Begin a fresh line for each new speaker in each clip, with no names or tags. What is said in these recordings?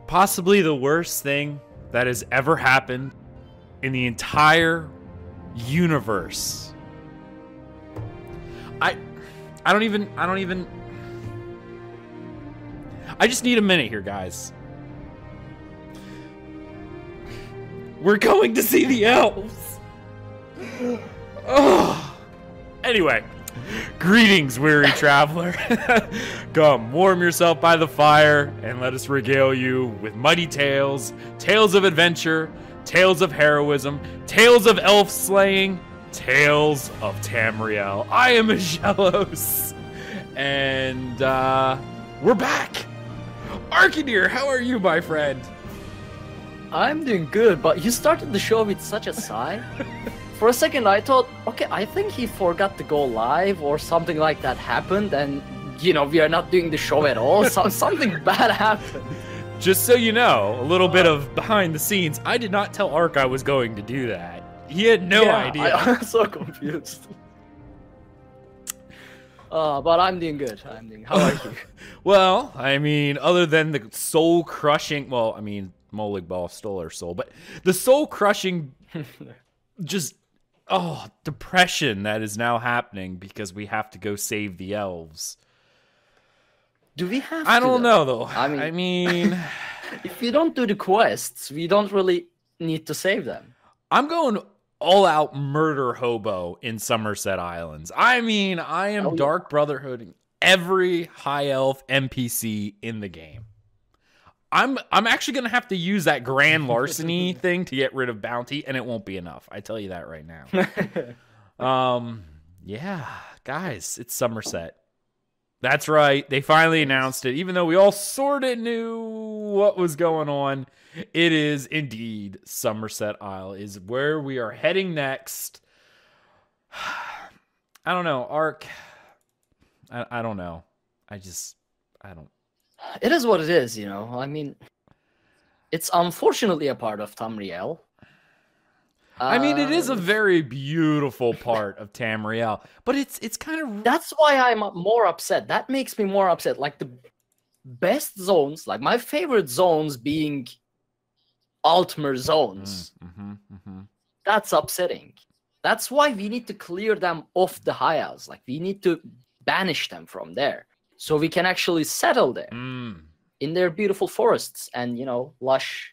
Possibly the worst thing that has ever happened in the entire universe. I just need a minute here, guys. We're going to see the elves. Oh. Anyway, greetings, weary traveler. Come, warm yourself by the fire, and let us regale you with mighty tales, tales of adventure, tales of heroism, tales of elf slaying, Tales of Tamriel. I am Aggelos, and we're back. Arkhaniir, how are you, my friend?
I'm doing good, but you started the show with such a sigh. For a second, I thought, okay, I think he forgot to go live or something like that happened, and, you know, we are not doing the show at all. Something bad happened.
Just so you know, a little bit of behind the scenes, I did not tell Ark I was going to do that. He had no idea.
I'm so confused. But I'm doing good. How are you?
Well, I mean, other than the soul-crushing... Well, I mean, Molig Ball stole her soul, but the soul-crushing... just... Oh, depression that is now happening because we have to go save the elves.
Do we have to?
I don't know, though.
I
mean...
if we don't do the quests, we don't really need to save them.
I'm going all-out murder hobo in Summerset Islands. I mean, I am Dark Brotherhooding every high elf NPC in the game. I'm actually going to have to use that grand larceny thing to get rid of bounty, and it won't be enough. I tell you that right now. Yeah, guys, it's Summerset. That's right. They finally announced it, even though we all sort of knew what was going on. It is indeed Summerset Isle is where we are heading next. I don't know, Ark. I don't know. I don't.
It is what it is, you know. I mean, it's unfortunately a part of Tamriel.
I mean, it is a very beautiful part of Tamriel, but it's kind of...
That's why I'm more upset. That makes me more upset. Like, the best zones, like my favorite zones being Altmer zones. That's upsetting. That's why we need to clear them off the Hyals. Like, we need to banish them from there so we can actually settle there in their beautiful forests and, you know, lush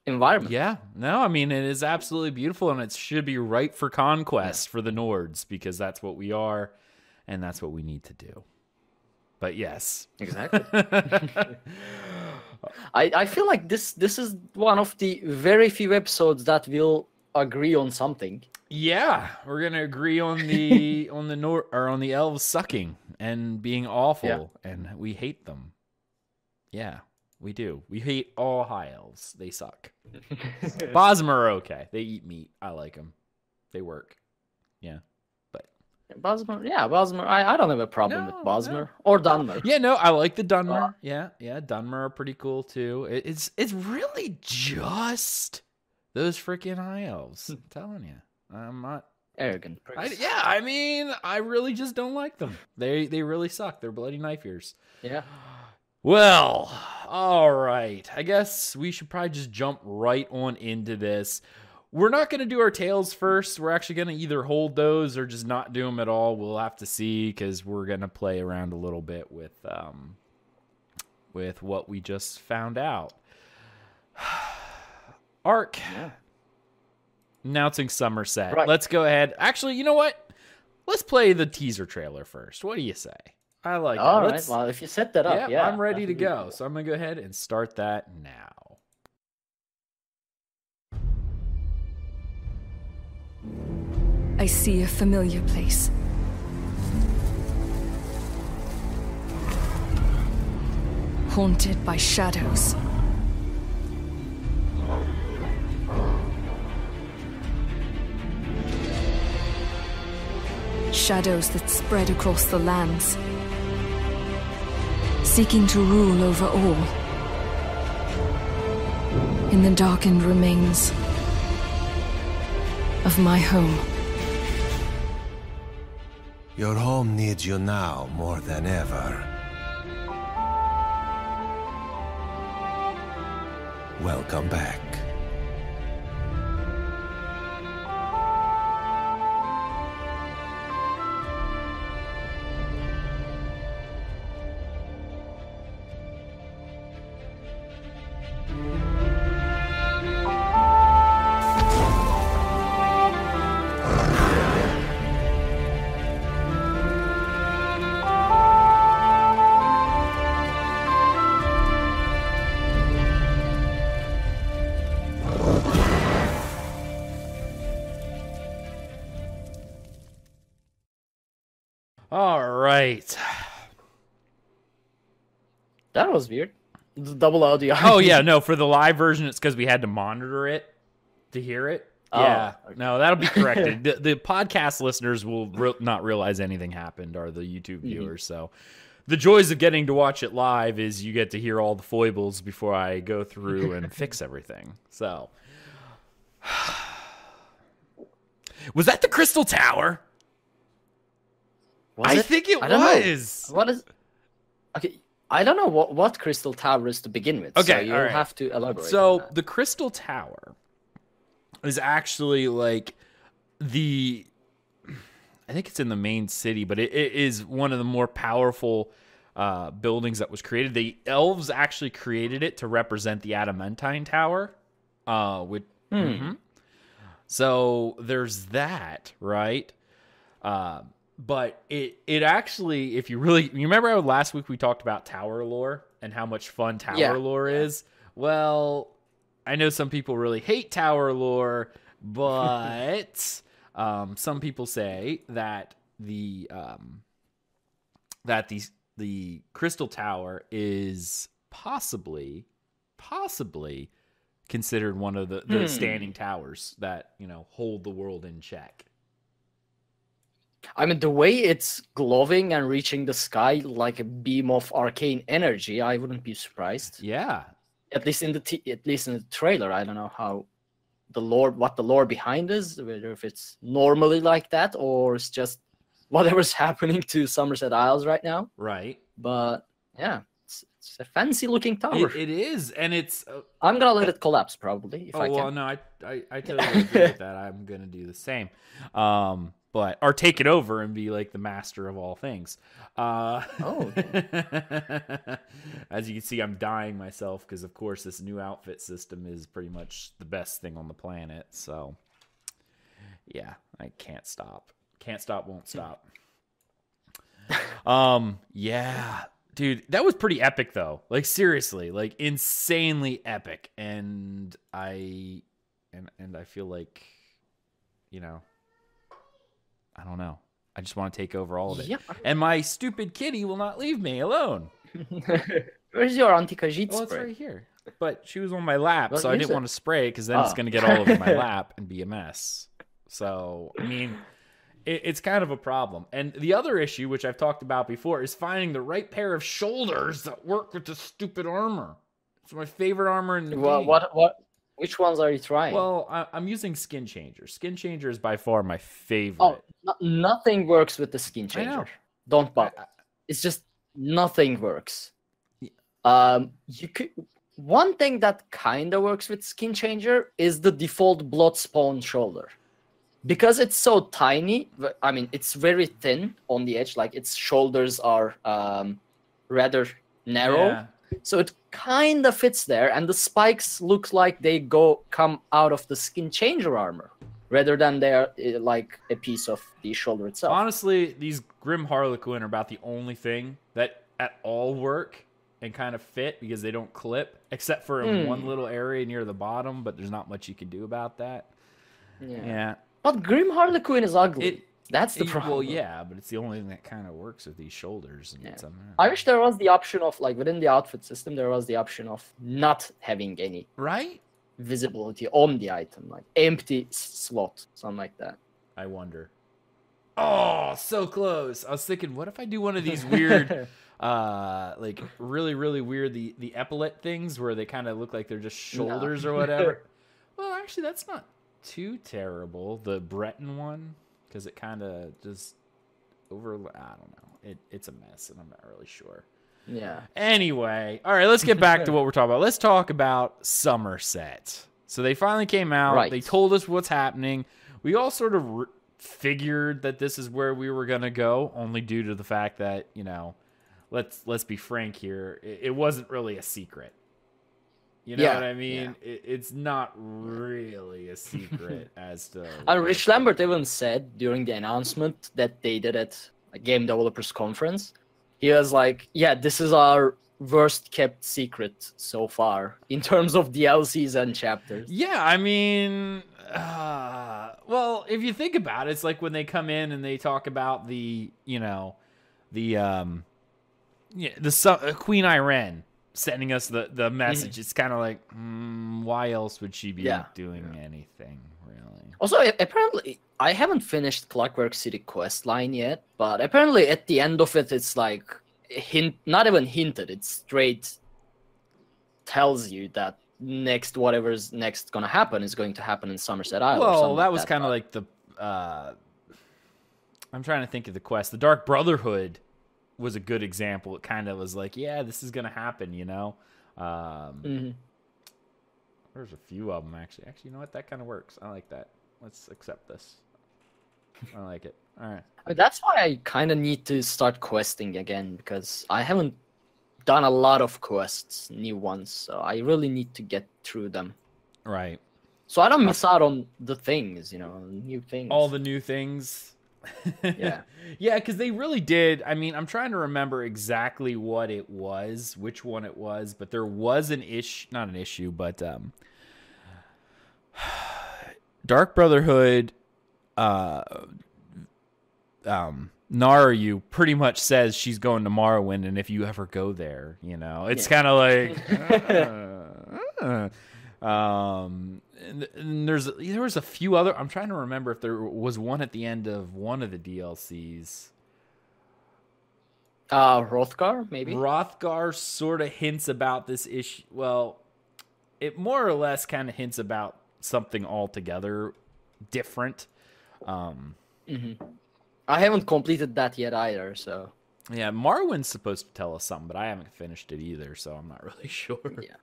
environment.
Yeah, no, I mean, it is absolutely beautiful, and it should be ripe for conquest for the Nords, because that's what we are, and that's what we need to do. But yes.
Exactly. I feel like this is one of the very few episodes that will agree on something.
Yeah, we're gonna agree on the on the elves sucking and being awful, and we hate them. Yeah. We do. We hate all high elves. They suck. Bosmer are okay. They eat meat. I like them. They work. Yeah. But
Bosmer. I don't have a problem with Bosmer or Dunmer.
Yeah, no, I like the Dunmer. Yeah, Dunmer are pretty cool too. It's really just those freaking high elves. I'm telling you. I'm not
arrogant.
I mean, I really just don't like them. They really suck. They're bloody knife ears.
Yeah.
Well, all right. I guess we should probably just jump right on into this. We're not going to do our tales first. We're actually going to either hold those or just not do them at all. We'll have to see, because we're going to play around a little bit with what we just found out. Ark. Yeah. Announcing Summerset. Right. Let's go ahead. Actually, you know what? Let's play the teaser trailer first. What do you say? I like it.
All right. Well, if you set that up,
I'm ready to go. So I'm going to go ahead and start that now.
I see a familiar place. Haunted by shadows. Shadows that spread across the lands, seeking to rule over all. In the darkened remains of my home.
Your home needs you now more than ever. Welcome back.
All right.
That was weird. The double audio.
Oh, yeah. No, for the live version, it's because we had to monitor it to hear it. Yeah.
Okay.
No, that'll be corrected. The podcast listeners will not realize anything happened, or the YouTube viewers. So the joys of getting to watch it live is you get to hear all the foibles before I go through and fix everything. So was that the Crystal Tower? I think it was.
What is? Okay, I don't know what Crystal Tower is to begin with.
Okay,
so you'll have to elaborate.
So the Crystal Tower is actually like I think it's in the main city, but it is one of the more powerful buildings that was created. The elves actually created it to represent the Adamantine Tower. So there's that, right? But it actually, if you remember how last week we talked about tower lore and how much fun tower lore is? Well, I know some people really hate tower lore, but some people say that the Crystal Tower is possibly considered one of the standing towers that, hold the world in check.
I mean, the way it's glowing and reaching the sky like a beam of arcane energy, I wouldn't be surprised.
Yeah.
At least in the trailer, I don't know how what the lore behind is, whether if it's normally like that or it's just whatever's happening to Summerset Isles right now.
Right.
But yeah, it's a fancy looking tower.
It is, and it's.
I'm gonna let it collapse probably if I can.
Well, no, I totally agree with that. I'm gonna do the same. Or take it over and be like the master of all things.
Okay.
As you can see, I'm dying myself because, of course, this new outfit system is pretty much the best thing on the planet. So, yeah, I can't stop. Can't stop, won't stop. Yeah, dude, that was pretty epic, though. Like, seriously, like, insanely epic. And I feel like, I don't know. I just want to take over all of it.
Yeah.
And my stupid kitty will not leave me alone.
Where's your anti-Khajiit
Well,
spray?
it's right here. But she was on my lap,
Well,
so I
use
didn't
it.
want to spray because then it's going to get all over my lap and be a mess. So, I mean, it's kind of a problem. And the other issue, which I've talked about before, is finding the right pair of shoulders that work with the stupid armor. It's my favorite armor in the game.
Which ones are you trying?
Well, I'm using Skin Changer. Skin Changer is by far my favorite.
Oh, nothing works with the skin
I know.
changer. Don't bother. It's just nothing works. One thing that kind of works with skin changer is the default blood spawn shoulder. Because it's so tiny, I mean, it's very thin on the edge, like its shoulders are rather narrow.
Yeah.
So it kind of fits there, and the spikes look like they come out of the skin changer armor, rather than they're like a piece of the shoulder itself.
Honestly, these Grim Harlequin are about the only thing that at all work and kind of fit because they don't clip, except for in one little area near the bottom, but there's not much you can do about that. Yeah.
But Grim Harlequin is ugly. That's the problem.
Well, yeah, but it's the only thing that kind of works with these shoulders. And
I wish there was the option of, like, within the outfit system, there was the option of not having any visibility on the item, like empty slot, something like that.
I wonder. Oh, so close. I was thinking, what if I do one of these weird, like really, really weird, the epaulette things where they kind of look like they're just shoulders or whatever. Well, actually, that's not too terrible. The Breton one. Because it kind of just I don't know. It's a mess, and I'm not really sure.
Yeah.
Anyway, all right, let's get back to what we're talking about. Let's talk about Summerset. So they finally came out.
Right.
They told us what's happening. We all sort of figured that this is where we were going to go, only due to the fact that, you know, let's be frank here. It wasn't really a secret. You know what I mean? Yeah. It's not really a secret as to...
Rich Lambert even said during the announcement that they did at a Game Developers Conference, he was like, yeah, this is our worst kept secret so far in terms of DLCs and chapters.
Yeah, I mean... well, if you think about it, it's like when they come in and they talk about the, you know, the Queen Irene sending us the message. It's kind of like, why else would she be doing anything, really?
Also, apparently, I haven't finished Clockwork City quest line yet, but apparently at the end of it, it's like, not even hinted, it straight tells you that whatever's next gonna happen is going to happen in Summerset Isles.
Well, that was kind of like the, I'm trying to think of the quest. The Dark Brotherhood was a good example. It kind of was like, yeah, this is gonna happen, you know. There's a few of them actually. You know what? That kind of works. I like that. Let's accept this. I like it. All right.
I mean, that's why I kind of need to start questing again, because I haven't done a lot of quests, new ones, so I really need to get through them.
Right.
So I don't miss out on the things, you know, new things.
All the new things.
Yeah.
Yeah, because they really did. I mean, I'm trying to remember exactly what it was, which one it was, but there was an issue, not an issue, but Dark Brotherhood, Naru pretty much says she's going to Morrowind, and if you ever go there, you know, it's kind of like, and there was a few other. I'm trying to remember if there was one at the end of one of the DLCs.
Hrothgar, maybe.
Hrothgar sort of hints about this issue. Well, it more or less kind of hints about something altogether different.
I haven't completed that yet either, so.
Yeah, Morrowind's supposed to tell us something, but I haven't finished it either, so I'm not really sure.
Yeah.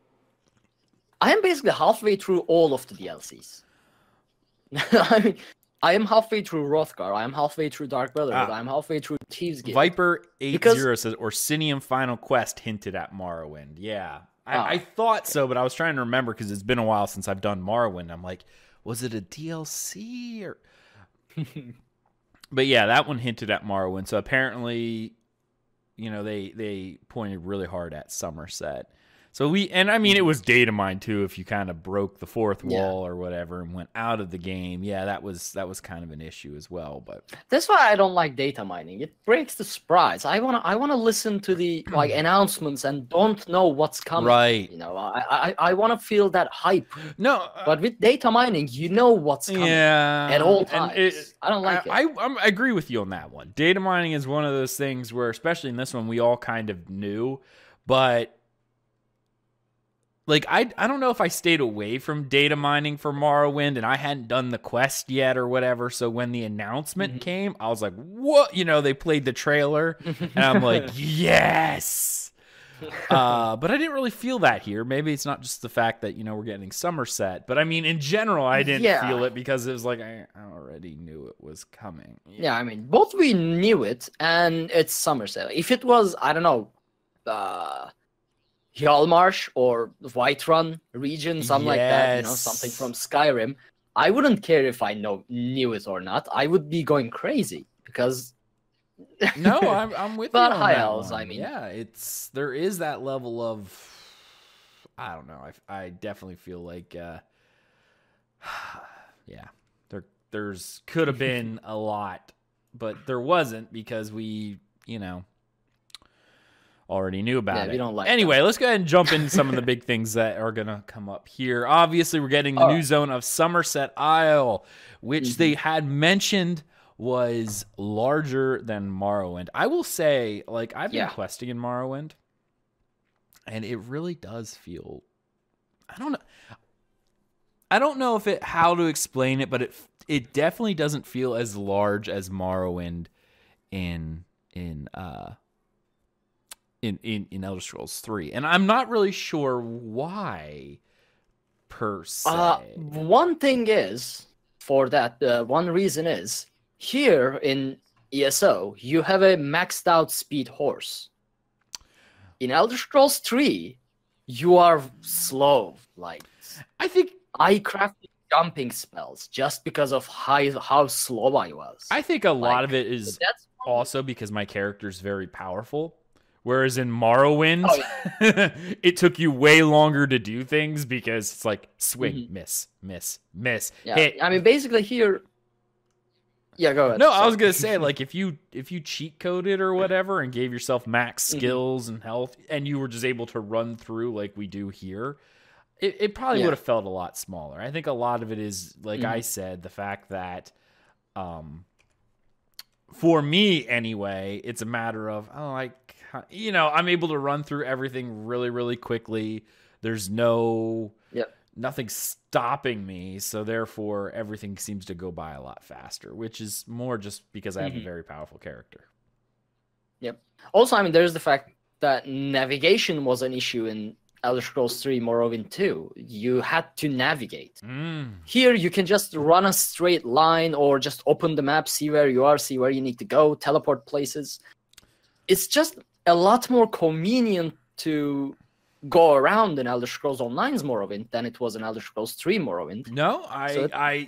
I am basically halfway through all of the DLCs. I mean, I am halfway through Hrothgar. I am halfway through Dark Brotherhood. I am halfway through Thieves Guild.
Viper80 says Orsinium Final Quest hinted at Morrowind. Yeah. I thought so, but I was trying to remember because it's been a while since I've done Morrowind. I'm like, was it a DLC or... But yeah, that one hinted at Morrowind. So apparently, you know, they pointed really hard at Summerset. So I mean, it was data mine too. If you kind of broke the fourth wall or whatever and went out of the game, that was kind of an issue as well. But
that's why I don't like data mining. It breaks the surprise. I wanna listen to the like announcements and don't know what's coming.
Right.
You know, I wanna feel that hype.
No,
but with data mining, you know what's coming at all times. I don't like it.
I agree with you on that one. Data mining is one of those things where, especially in this one, we all kind of knew, but. Like, I don't know if I stayed away from data mining for Morrowind and I hadn't done the quest yet or whatever. So when the announcement came, I was like, what? You know, they played the trailer and I'm like, yes. But I didn't really feel that here. Maybe it's not just the fact that, you know, we're getting Summerset. But I mean, in general, I didn't feel it because it was like, I already knew it was coming.
Yeah, I mean, both we knew it and it's Summerset. If it was, I don't know, Hjalmarsh or Whiterun region, something like that, you know, something from Skyrim, I wouldn't care if I knew it or not. I would be going crazy because.
No, I'm with
but
you. But
High Elves, I mean,
there is that level of, I don't know. I definitely feel like, there's could have been a lot, but there wasn't because we, you know. Already knew about it.
We don't like
anyway,
that.
Let's go ahead and jump into some of the big things that are going to come up here. Obviously, we're getting the new zone of Summerset Isle, which they had mentioned was larger than Morrowind. I will say, like, I've been questing in Morrowind, and it really does feel... I don't know if how to explain it, but it definitely doesn't feel as large as Morrowind in in Elder Scrolls 3, and I'm not really sure why per se.
One thing is for that. One reason is here in ESO you have a maxed out speed horse. In Elder Scrolls 3, you are slow. Like
I think
I crafted jumping spells just because of how slow I was.
I think a lot of it is also because my character's very powerful. Whereas in Morrowind, it took you way longer to do things because it's like swing, miss, miss,
Yeah,
hit.
I mean, basically here. Yeah, go ahead.
No, I was gonna say, like, if you cheat coded or whatever and gave yourself max skills and health, and you were just able to run through like we do here, it probably would have felt a lot smaller. I think a lot of it is, like I said, the fact that, for me anyway, it's a matter of I'm able to run through everything really, really quickly. There's nothing stopping me, so therefore everything seems to go by a lot faster, which is more just because I have a very powerful character.
Yep. Also, I mean, there's the fact that navigation was an issue in Elder Scrolls 3 Morrowind 2. You had to navigate. Here, you can just run a straight line or just open the map, see where you are, see where you need to go, teleport places. It's just a lot more convenient to go around in Elder Scrolls Online's Morrowind than it was in Elder Scrolls 3 Morrowind.
No,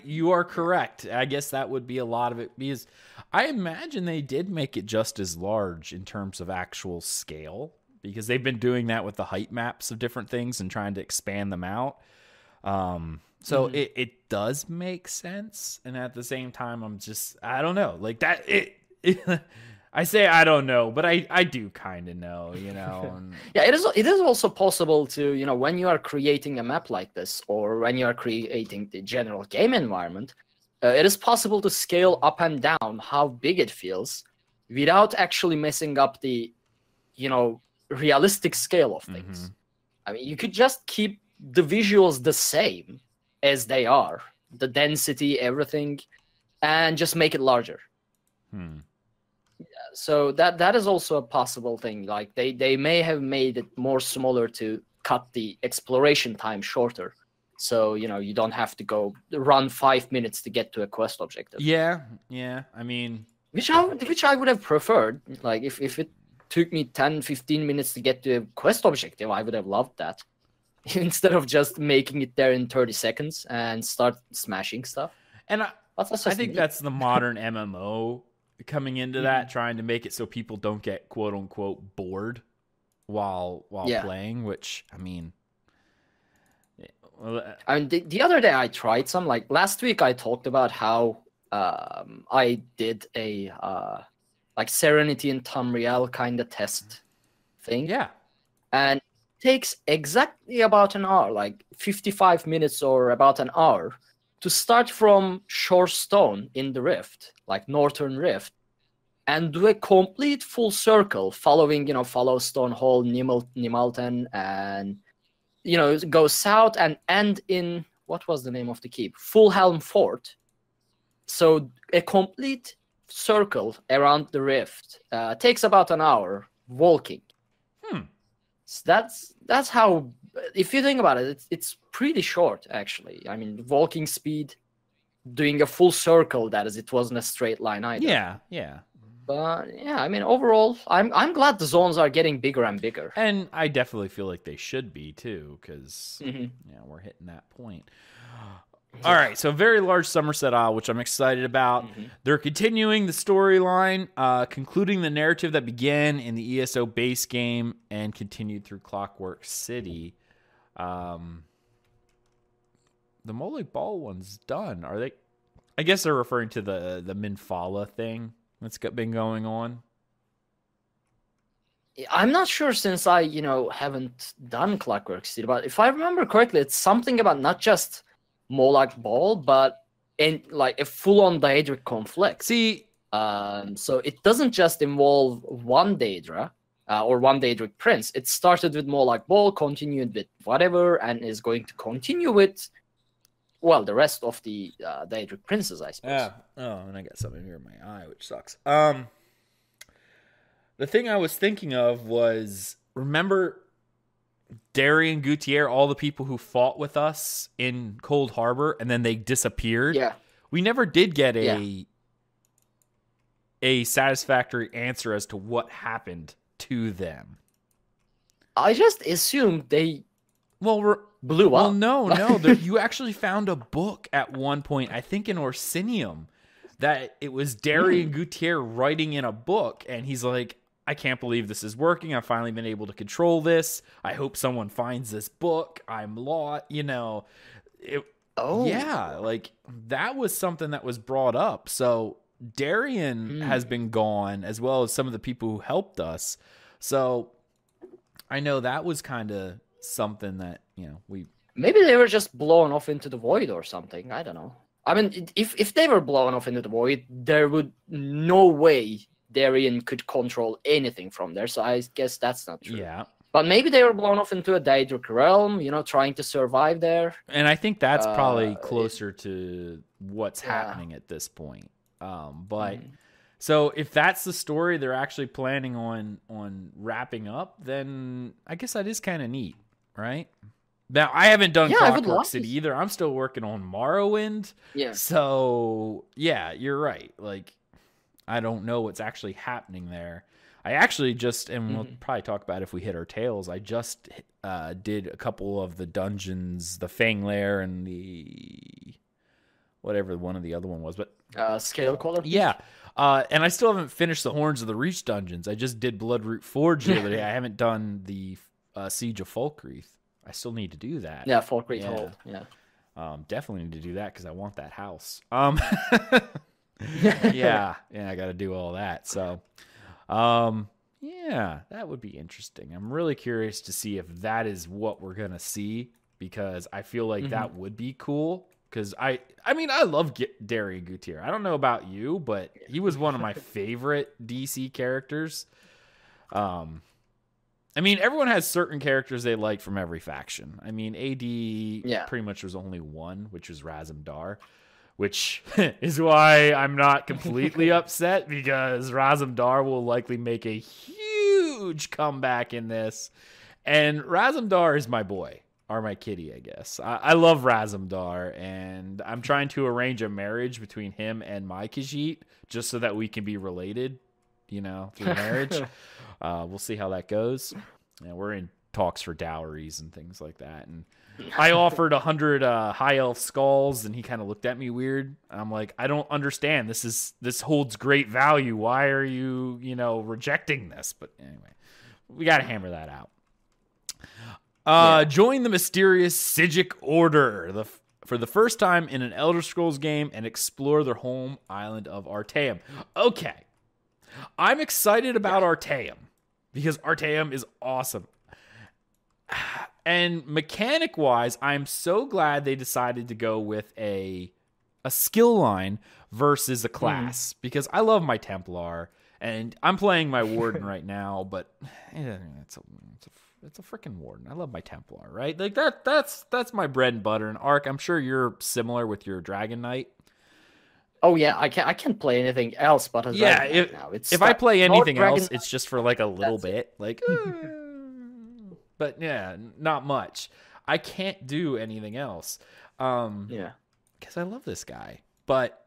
you are correct. I guess that would be a lot of it, because I imagine they did make it just as large in terms of actual scale, because they've been doing that with the height maps of different things and trying to expand them out. So it does make sense, and at the same time, I don't know, like that. I say I don't know, but I do kind of know, And...
Yeah, it is also possible to, when you are creating a map like this, or when you are creating the general game environment, it is possible to scale up and down how big it feels without actually messing up the, realistic scale of things. I mean, you could just keep the visuals the same as they are, the density, everything, and just make it larger. So that is also a possible thing. Like they may have made it more smaller to cut the exploration time shorter. So, you don't have to go run 5 minutes to get to a quest objective.
Yeah. I mean,
which I would have preferred. Like if it took me 10, 15 minutes to get to a quest objective, I would have loved that. Instead of just making it there in 30 seconds and start smashing stuff.
And I think that's the modern MMO coming into that, trying to make it so people don't get quote unquote bored while playing, which I mean
the other day I tried some, like last week I talked about how I did a like Serenity and Tamriel kind of test thing.
Yeah.
And it takes exactly about an hour, like 55 minutes or about an hour, to start from Shorestone in the Rift, like Northern Rift, and do a complete full circle following, follow Stonehall, Nimalten, and, go south and end in, what was the name of the keep? Fulhelm Fort. So a complete circle around the Rift takes about an hour walking. So that's how, if you think about it, it's pretty short, actually. I mean, walking speed, doing a full circle, that is, it wasn't a straight line either.
Yeah.
But yeah, I mean, overall, I'm glad the zones are getting bigger and bigger.
And I definitely feel like they should be too, because we're hitting that point. All right, so very large Summerset Isle, which I'm excited about. They're continuing the storyline, concluding the narrative that began in the ESO base game and continued through Clockwork City. The Molag Bal one's done. Are they? I guess they're referring to the Minfala thing that's been going on.
I'm not sure, since I, haven't done Clockwork City, but if I remember correctly, it's something about not just Molag Bal, but in like a full-on Daedric conflict.
See,
so it doesn't just involve one Daedra or one Daedric prince. It started with Molag Bal, continued with whatever, and is going to continue with, well, the rest of the Daedric princes, I suppose.
Yeah. Oh, and I got something here in my eye, which sucks. The thing I was thinking of was, remember Darian Gutierrez, all the people who fought with us in Cold Harbor, and then they disappeared?
Yeah.
We never did get a satisfactory answer as to what happened to them.
I just assumed they blew up.
Well, no. You actually found a book at one point, I think in Orsinium, that it was Darian Gutierrez writing in a book, and he's like, I can't believe this is working. I've finally been able to control this. I hope someone finds this book. I'm lost, Yeah, like that was something that was brought up. So Darian has been gone, as well as some of the people who helped us. So I know that was kind of something that,
maybe they were just blown off into the void or something. I don't know. I mean, if they were blown off into the void, there would no way Darian could control anything from there. So I guess that's not true.
Yeah.
But maybe they were blown off into a Daedric realm, trying to survive there.
And I think that's probably closer to what's happening at this point. So if that's the story they're actually planning on wrapping up, then I guess that is kind of neat, right? Now, I haven't done Clockwork City either. I'm still working on Morrowind.
Yeah.
So, yeah, you're right. Like, I don't know what's actually happening there. I actually just, and we'll probably talk about it if we hit our tails, I just did a couple of the dungeons, the Fang Lair and the whatever one of the other one was. But
Scale Caller?
Yeah. And I still haven't finished the Horns of the Reach dungeons. I just did Bloodroot Forge the other day. I haven't done the Siege of Falkreath. I still need to do that.
Yeah, Falkreath Hold. Yeah.
Definitely need to do that because I want that house. Yeah, I got to do all that. So, yeah, that would be interesting. I'm really curious to see if that is what we're gonna see, because I feel like that would be cool. Because I mean, I love Darian Gutierrez. I don't know about you, but he was one of my favorite DC characters. I mean, everyone has certain characters they like from every faction. I mean, AD pretty much was only one, which was Razumdar, which is why I'm not completely upset, because Razumdar will likely make a huge comeback in this. And Razumdar is my boy, or my kitty, I guess. I love Razumdar, and I'm trying to arrange a marriage between him and my Khajiit, just so that we can be related, through marriage. We'll see how that goes. We're in talks for dowries and things like that. And I offered 100 high elf skulls, and he kind of looked at me weird. I'm like, I don't understand. This holds great value. Why are you, rejecting this? But anyway, we got to hammer that out. Join the mysterious Psijic Order for the first time in an Elder Scrolls game and explore their home island of Artaeum. Okay. I'm excited about Artaeum because Artaeum is awesome. And mechanic-wise, I'm so glad they decided to go with a skill line versus a class, because I love my Templar, and I'm playing my Warden right now, but it's a freaking Warden. I love my Templar, right? Like that's my bread and butter. And Ark, I'm sure you're similar with your Dragon Knight.
Oh yeah, I can't play anything else but a Dragon Knight now.
If I play anything else, it's just for like a little bit, like. But yeah, not much. I can't do anything else. Because I love this guy. But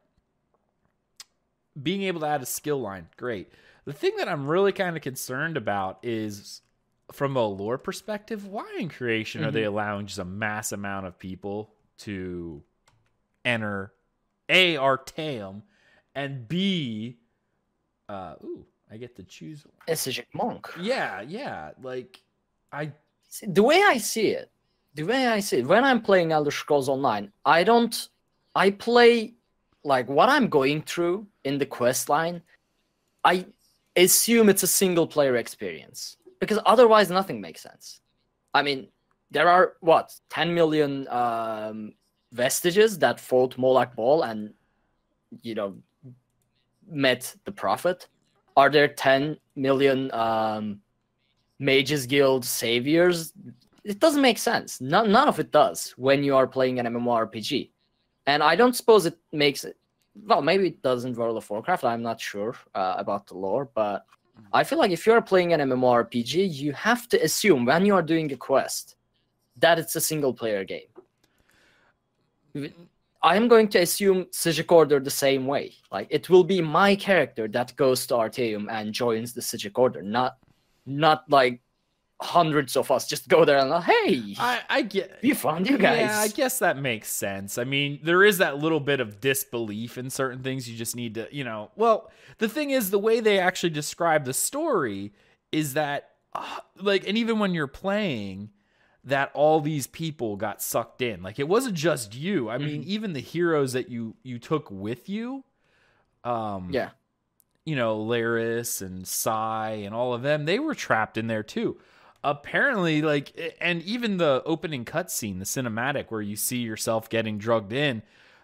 being able to add a skill line, great. The thing that I'm really kind of concerned about is, from a lore perspective, why in creation are they allowing just a mass amount of people to enter A, Artaeum, and B, I get to choose
a Psijic Monk.
Yeah. Like,
the way I see it, when I'm playing Elder Scrolls Online, I play like what I'm going through in the quest line. I assume it's a single player experience, because otherwise nothing makes sense. I mean, there are 10 million vestiges that fought Molag Bal and met the Prophet. Are there 10 million Mages Guild saviors? It doesn't make sense. None of it does when you are playing an MMORPG. And I don't suppose it makes it. Well, maybe it does in World of Warcraft. I'm not sure about the lore, but I feel like if you're playing an MMORPG, you have to assume when you are doing a quest that it's a single-player game. I am going to assume Psijic Order the same way. Like, it will be my character that goes to Artaeum and joins the Psijic Order, not like hundreds of us just go there and hey,
I get,
we found you guys.
Yeah, I guess that makes sense. I mean, there is that little bit of disbelief in certain things. You just need to, well, the thing is, the way they actually describe the story is that, and even when you're playing, that all these people got sucked in. Like, it wasn't just you. I mean, even the heroes that you took with you, Laris and Sai and all of them, they were trapped in there too. Apparently, and even the opening cutscene, the cinematic where you see yourself getting drugged in,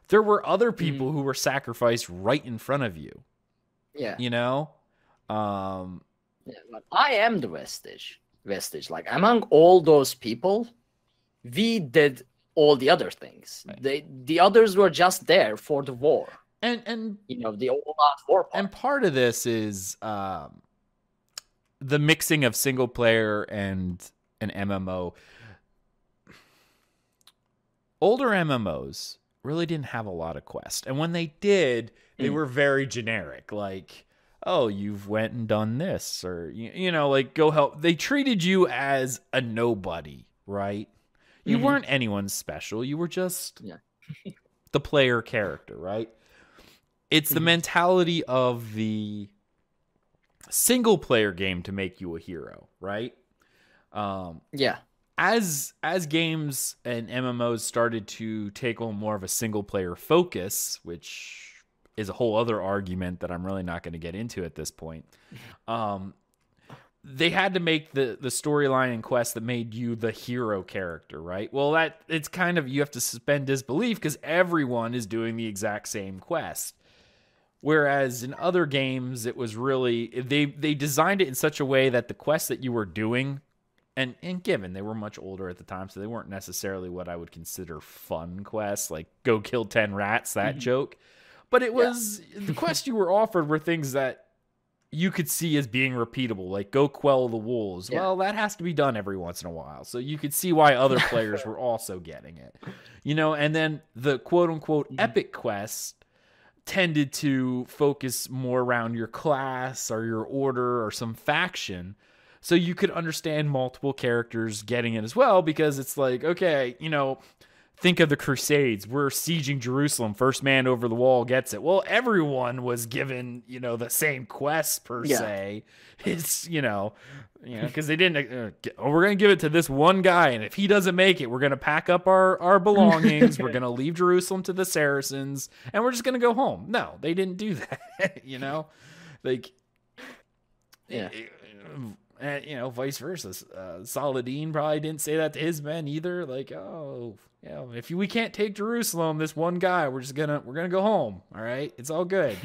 there were other people who were sacrificed right in front of you.
Yeah.
But
I am the vestige. Like, among all those people, we did all the other things. Right. The others were just there for the war.
And
the all-out war part.
And part of this is the mixing of single player and an MMO. Older MMOs really didn't have a lot of quests. And when they did, they were very generic. Like, oh, you've went and done this, or, go help. They treated you as a nobody, right? You weren't anyone special. You were just the player character, right? It's the mentality of the single player game to make you a hero, right? As games and MMOs started to take on more of a single player focus, which is a whole other argument that I'm really not going to get into at this point. They had to make the storyline and quest that made you the hero character, right? Well, it's kind of, you have to suspend disbelief because everyone is doing the exact same quest. Whereas in other games, it was really, they designed it in such a way that the quests that you were doing, and given they were much older at the time, so they weren't necessarily what I would consider fun quests, like go kill 10 rats, that joke. But it was, the quests you were offered were things that you could see as being repeatable, like go quell the wolves. Yeah. Well, that has to be done every once in a while. So you could see why other players were also getting it. And then the quote-unquote epic quests tended to focus more around your class or your order or some faction. So you could understand multiple characters getting it as well, because it's like, okay, think of the Crusades. We're sieging Jerusalem. First man over the wall gets it. Well, everyone was given, the same quest per se. It's, because they didn't, we're going to give it to this one guy. And if he doesn't make it, we're going to pack up our belongings. We're going to leave Jerusalem to the Saracens and we're just going to go home. No, they didn't do that. And, vice versa. Saladin probably didn't say that to his men either. Like, oh, if we can't take Jerusalem, this one guy, we're gonna go home. All right, it's all good.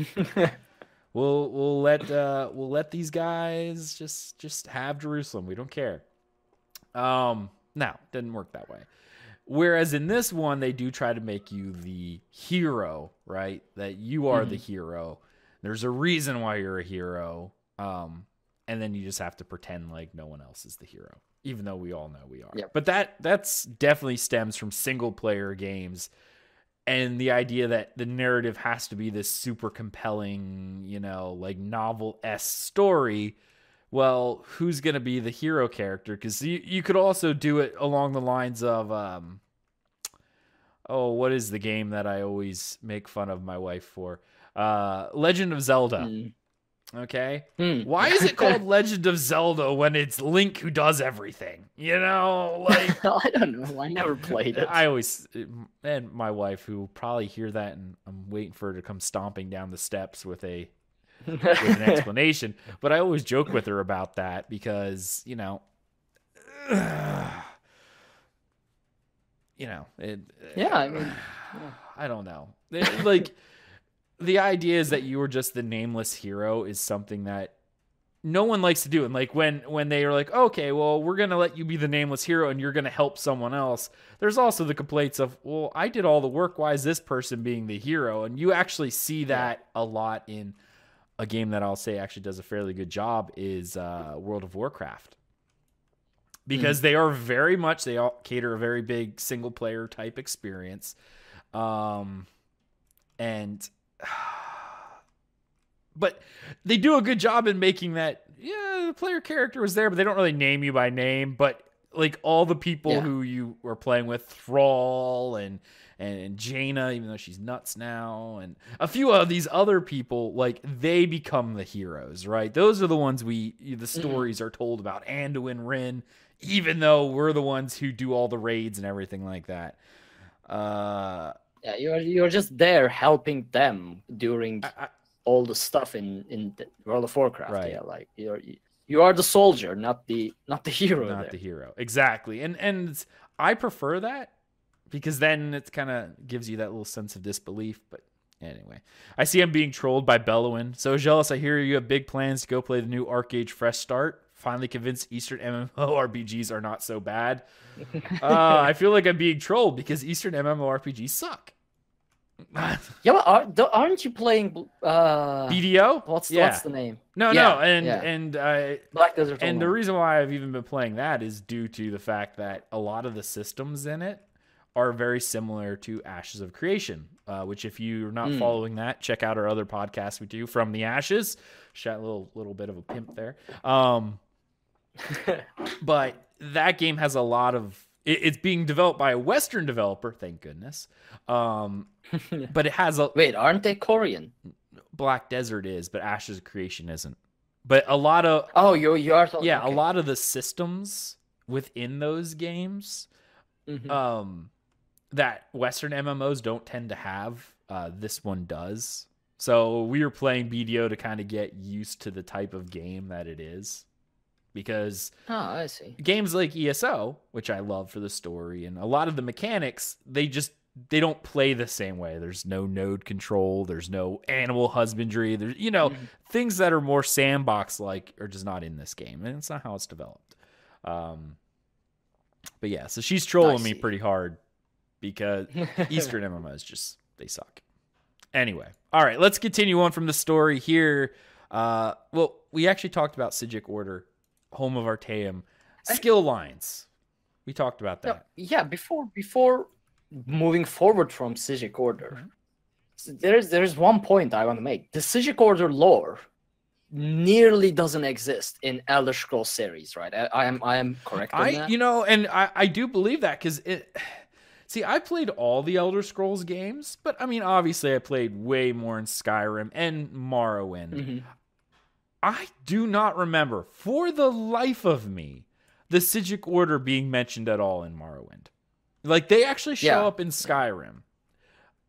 we'll let these guys just have Jerusalem. We don't care. No, didn't work that way. Whereas in this one, they do try to make you the hero, right? That you are the hero. There's a reason why you're a hero. And then you just have to pretend like no one else is the hero, even though we all know we are. Yep. But that's definitely stems from single player games and the idea that the narrative has to be this super compelling, novel-esque story. Well, who's going to be the hero character? Because you could also do it along the lines of, what is the game that I always make fun of my wife for? Legend of Zelda. Okay. Why is it called Legend of Zelda when it's Link who does everything?
I don't know. I never played it.
And my wife, who probably hear that, and I'm waiting for her to come stomping down the steps with an explanation. But I always joke with her about that because, I don't know. The idea is that you were just the nameless hero is something that no one likes to do. And when they are like, okay, well, we're going to let you be the nameless hero and you're going to help someone else. There's also the complaints of, well, I did all the work. Why is this person being the hero? And you actually see that a lot in a game that I'll say actually does a fairly good job is World of Warcraft. Because they are very much, they all cater a very big single player type experience. But they do a good job in making that, the player character was there, but they don't really name you by name. But like all the people who you were playing with, Thrall and Jaina, even though she's nuts now, and a few of these other people, like they become the heroes, right? Those are the ones the stories are told about. Anduin, Rin, even though we're the ones who do all the raids and everything like that.
You're just there helping them during all the stuff in the World of Warcraft.
Right.
Yeah, like you are the soldier, not the hero.
Not the hero, exactly. And I prefer that because then it kind of gives you that little sense of disbelief. But anyway, I see I'm being trolled by Bellowin. So jealous. I hear you have big plans to go play the new Arcade Fresh Start. Finally convinced Eastern MMORPGs are not so bad. I feel like I'm being trolled because Eastern MMORPGs suck.
Yeah, but aren't you playing
BDO?
What's the name?
No, and
Black Desert.
And the reason why I've even been playing that is due to the fact that a lot of the systems in it are very similar to Ashes of Creation, which if you're not following that, check out our other podcast we do, From the Ashes. Shot a little bit of a pimp there. But that game has a lot of... It's being developed by a Western developer, thank goodness. But it has a...
Wait, aren't they Korean?
Black Desert is, but Ashes of Creation isn't. But a lot of...
Oh, you are... Okay.
Yeah, a lot of the systems within those games that Western MMOs don't tend to have, this one does. So we were playing BDO to kind of get used to the type of game that it is. Because
I see.
Games like ESO, which I love for the story, and a lot of the mechanics, they don't play the same way. There's no node control. There's no animal husbandry. There's, things that are more sandbox-like are just not in this game. And it's not how it's developed. But yeah, so she's trolling me pretty hard because Eastern MMOs just, they suck. Anyway, all right, let's continue on from the story here. Well, we actually talked about Psijic Order, home of Artaeum. Skill lines. We talked about that.
Yeah, before moving forward from Psijic Order, there's one point I want to make. The Psijic Order lore nearly doesn't exist in Elder Scrolls series, right? I am correct on that?
And I do believe that because see, I played all the Elder Scrolls games, but I mean, obviously I played way more in Skyrim and Morrowind. I do not remember, for the life of me, the Psijic Order being mentioned at all in Morrowind. Like, they actually show up in Skyrim.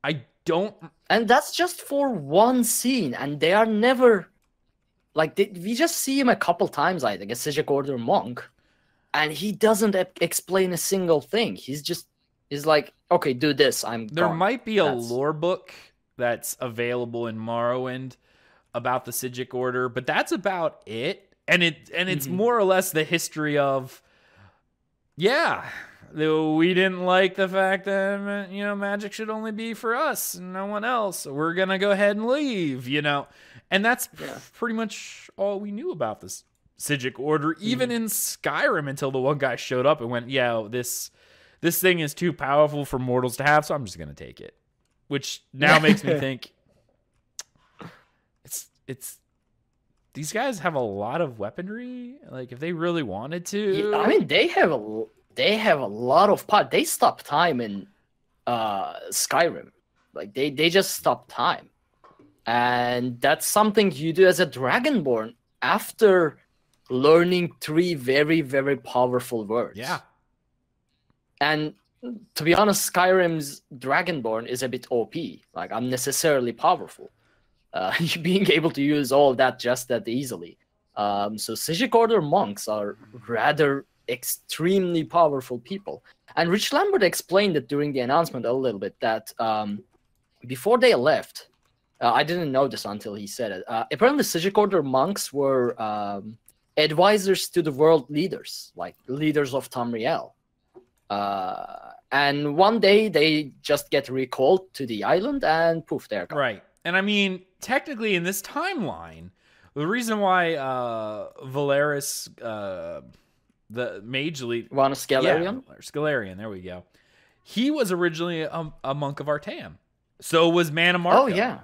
I don't...
And that's just for one scene, and they are never... Like, we just see him a couple times, I think, a Psijic Order monk, and he doesn't explain a single thing. He's like, okay, do this,
There might be a lore book that's available in Morrowind about the Psijic Order, but that's about it. And it's more or less the history of, we didn't like the fact that, magic should only be for us and no one else. So we're going to go ahead and leave, And that's pretty much all we knew about this Psijic Order, even in Skyrim, until the one guy showed up and went, this thing is too powerful for mortals to have, so I'm just going to take it. Which now makes me think, it's these guys have a lot of weaponry. Like, if they really wanted to,
I mean, they have a lot of power. They stop time in Skyrim. Like, they just stop time, and that's something you do as a Dragonborn after learning 3 very, very powerful words.
Yeah.
And to be honest, Skyrim's Dragonborn is a bit OP, like unnecessarily powerful. Being able to use all that just that easily. So Psijic Order monks are rather extremely powerful people. And Rich Lambert explained it during the announcement a little bit that before they left, I didn't know this until he said it. Apparently Psijic Order monks were advisors to the world leaders, like leaders of Tamriel. And one day they just get recalled to the island and poof, they're gone.
Right. And I mean, technically in this timeline, the reason why Valeris, the Mage Elite...
One Scalarion?
Yeah, Scalarion, there we go. He was originally a monk of Artaeum. So was Mana Marco.
Oh, yeah.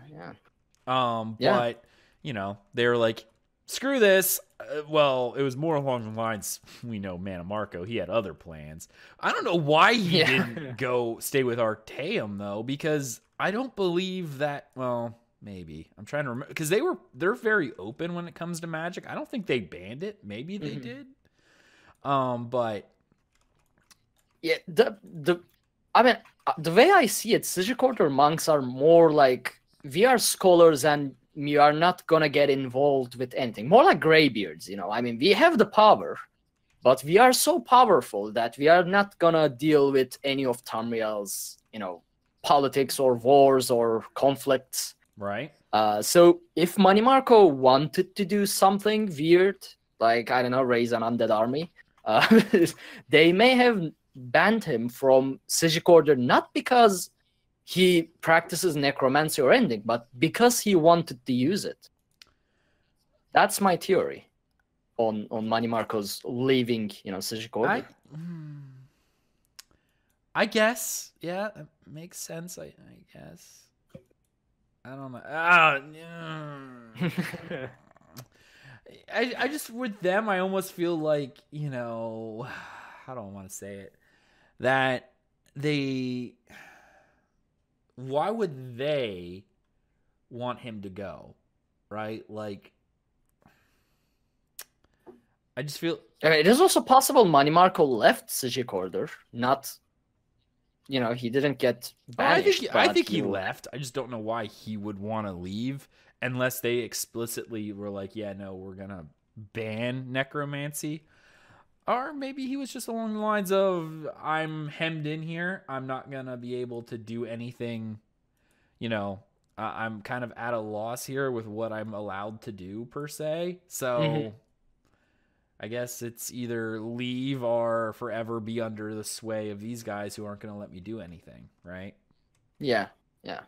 But, you know, they were like, screw this. Well, it was more along the lines, we know Mana Marco, he had other plans. I don't know why he didn't go stay with Artaeum, though, because I don't believe that, well, maybe. I'm trying to remember, because they're very open when it comes to magic. I don't think they banned it. Maybe they did. But...
Yeah, I mean, the way I see it, Psijic Order monks are more like, we are scholars and we are not gonna get involved with anything. More like graybeards, you know. I mean, we have the power, but we are so powerful that we are not gonna deal with any of Tamriel's, you know, politics or wars or conflicts.
Right.
So if Marco wanted to do something weird, like, I don't know, raise an undead army, they may have banned him from Psijic Order, not because he practices necromancy or anything, but because he wanted to use it. That's my theory on Marco's leaving, you know, Psijic Order.
I guess, yeah, that makes sense. I guess. I don't know. I just, with them, I almost feel like, you know, how do I want to say it? That they, why would they want him to go? Right? Like, I just feel...
It is also possible Marco left Psijic Order, not, you know, he didn't get banished.
I think he left. I just don't know why he would want to leave unless they explicitly were like, yeah, no, we're going to ban necromancy. Or maybe he was just along the lines of, I'm hemmed in here. I'm not going to be able to do anything, you know, I'm kind of at a loss here with what I'm allowed to do, per se. So I guess it's either leave or forever be under the sway of these guys who aren't going to let me do anything, right?
Yeah, yeah.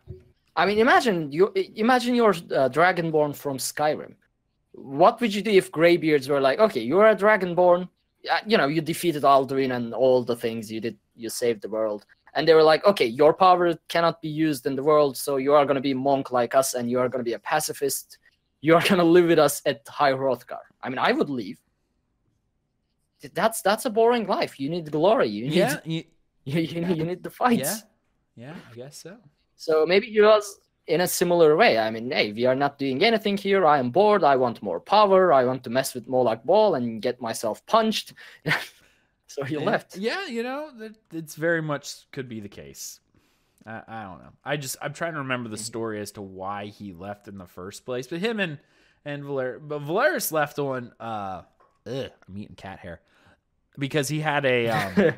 I mean, imagine you're Dragonborn from Skyrim. What would you do if Greybeards were like, okay, you're a Dragonborn, you know, you defeated Alduin and all the things you did, you saved the world. And they were like, okay, your power cannot be used in the world, so you are going to be a monk like us, and you are going to be a pacifist. You are going to live with us at High Hrothgar. I mean, I would leave. That's a boring life. You need glory. You need, you need the fights.
Yeah, I guess so.
So maybe he was in a similar way. I mean, hey, we are not doing anything here. I am bored. I want more power. I want to mess with Molag Bal and get myself punched. So he left.
Yeah, you know, it's very much could be the case. I don't know. I'm trying to remember the story as to why he left in the first place. But him and Valeris left on I'm eating cat hair because he had a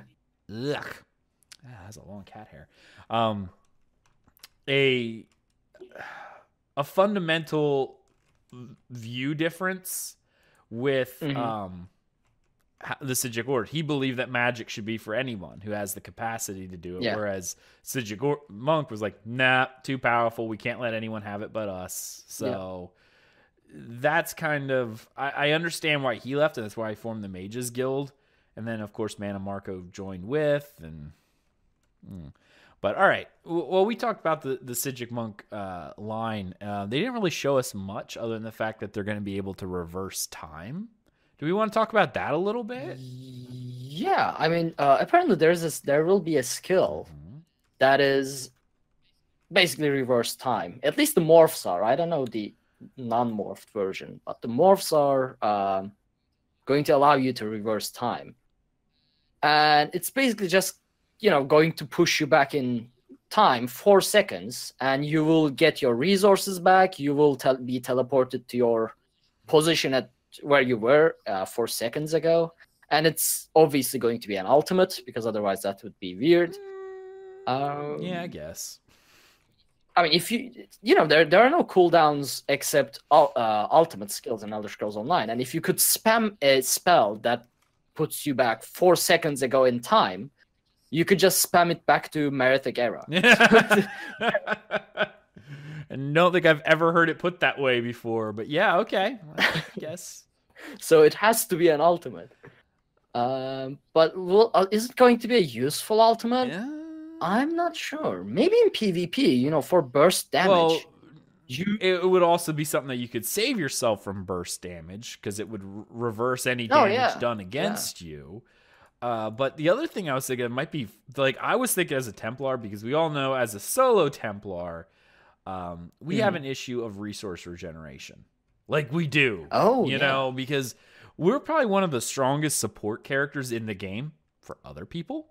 that's a long cat hair. A fundamental view difference with the Psijic Order. He believed that magic should be for anyone who has the capacity to do it, whereas Psijic Monk was like, nah, too powerful. We can't let anyone have it but us. So that's kind of... I understand why he left, and that's why he formed the Mages Guild. And then, of course, Mana Marco joined with. But, all right. Well, we talked about the Psijic Monk line. They didn't really show us much other than the fact that they're going to be able to reverse time. Do we want to talk about that a little bit?
Yeah, I mean, apparently there will be a skill that is basically reverse time. At least the morphs are. I don't know the non-morphed version, but the morphs are going to allow you to reverse time. And it's basically just, you know, going to push you back in time 4 seconds, and you will get your resources back. You will be teleported to your position at where you were 4 seconds ago, and it's obviously going to be an ultimate because otherwise that would be weird.
Yeah, I guess.
I mean, if you know, there are no cooldowns except ultimate skills in Elder Scrolls Online, and if you could spam a spell that puts you back 4 seconds ago in time, you could just spam it back to Merethic era.
And don't think I've ever heard it put that way before. But yeah, okay. I guess.
So it has to be an ultimate. But is it going to be a useful ultimate?
Yeah.
I'm not sure. Maybe in PvP, for burst damage.
Well, it would also be something that you could save yourself from burst damage because it would reverse any damage done against you. But the other thing I was thinking might be like I was thinking as a Templar, because we all know as a solo Templar, we have an issue of resource regeneration. Like we do. You know, because we're probably one of the strongest support characters in the game for other people,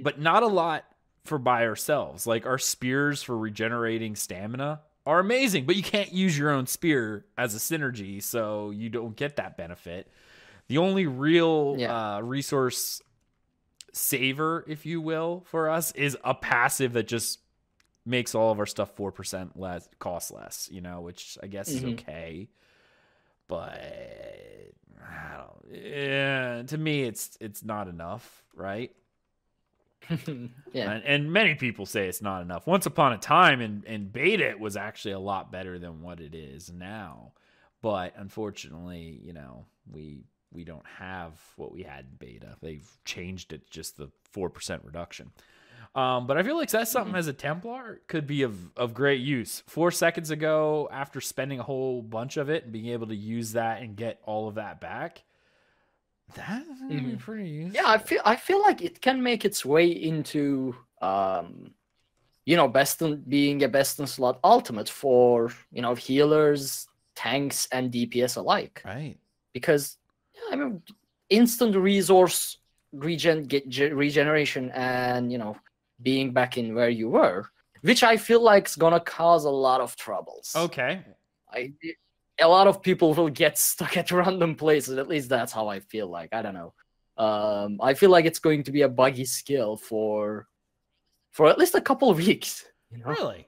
but not a lot for by ourselves. Like our spears for regenerating stamina are amazing, but you can't use your own spear as a synergy, so you don't get that benefit. The only real resource saver, if you will, for us is a passive that just makes all of our stuff 4% less, cost less, which I guess is okay. But to me, it's not enough, right? And many people say it's not enough. Once upon a time in beta, it was actually a lot better than what it is now. But unfortunately, we don't have what we had in beta. They've changed it, just the 4% reduction. But I feel like that's something as a Templar could be of great use. 4 seconds ago, after spending a whole bunch of it and being able to use that and get all of that back, that's pretty useful.
Yeah, I feel like it can make its way into being a best in slot ultimate for healers, tanks, and DPS alike.
Right.
Because instant resource regeneration and being back in where you were, which I feel like is gonna cause a lot of troubles.
Okay.
A lot of people will get stuck at random places. At least that's how I feel like. I don't know. I feel like it's going to be a buggy skill for at least a couple of weeks.
Really?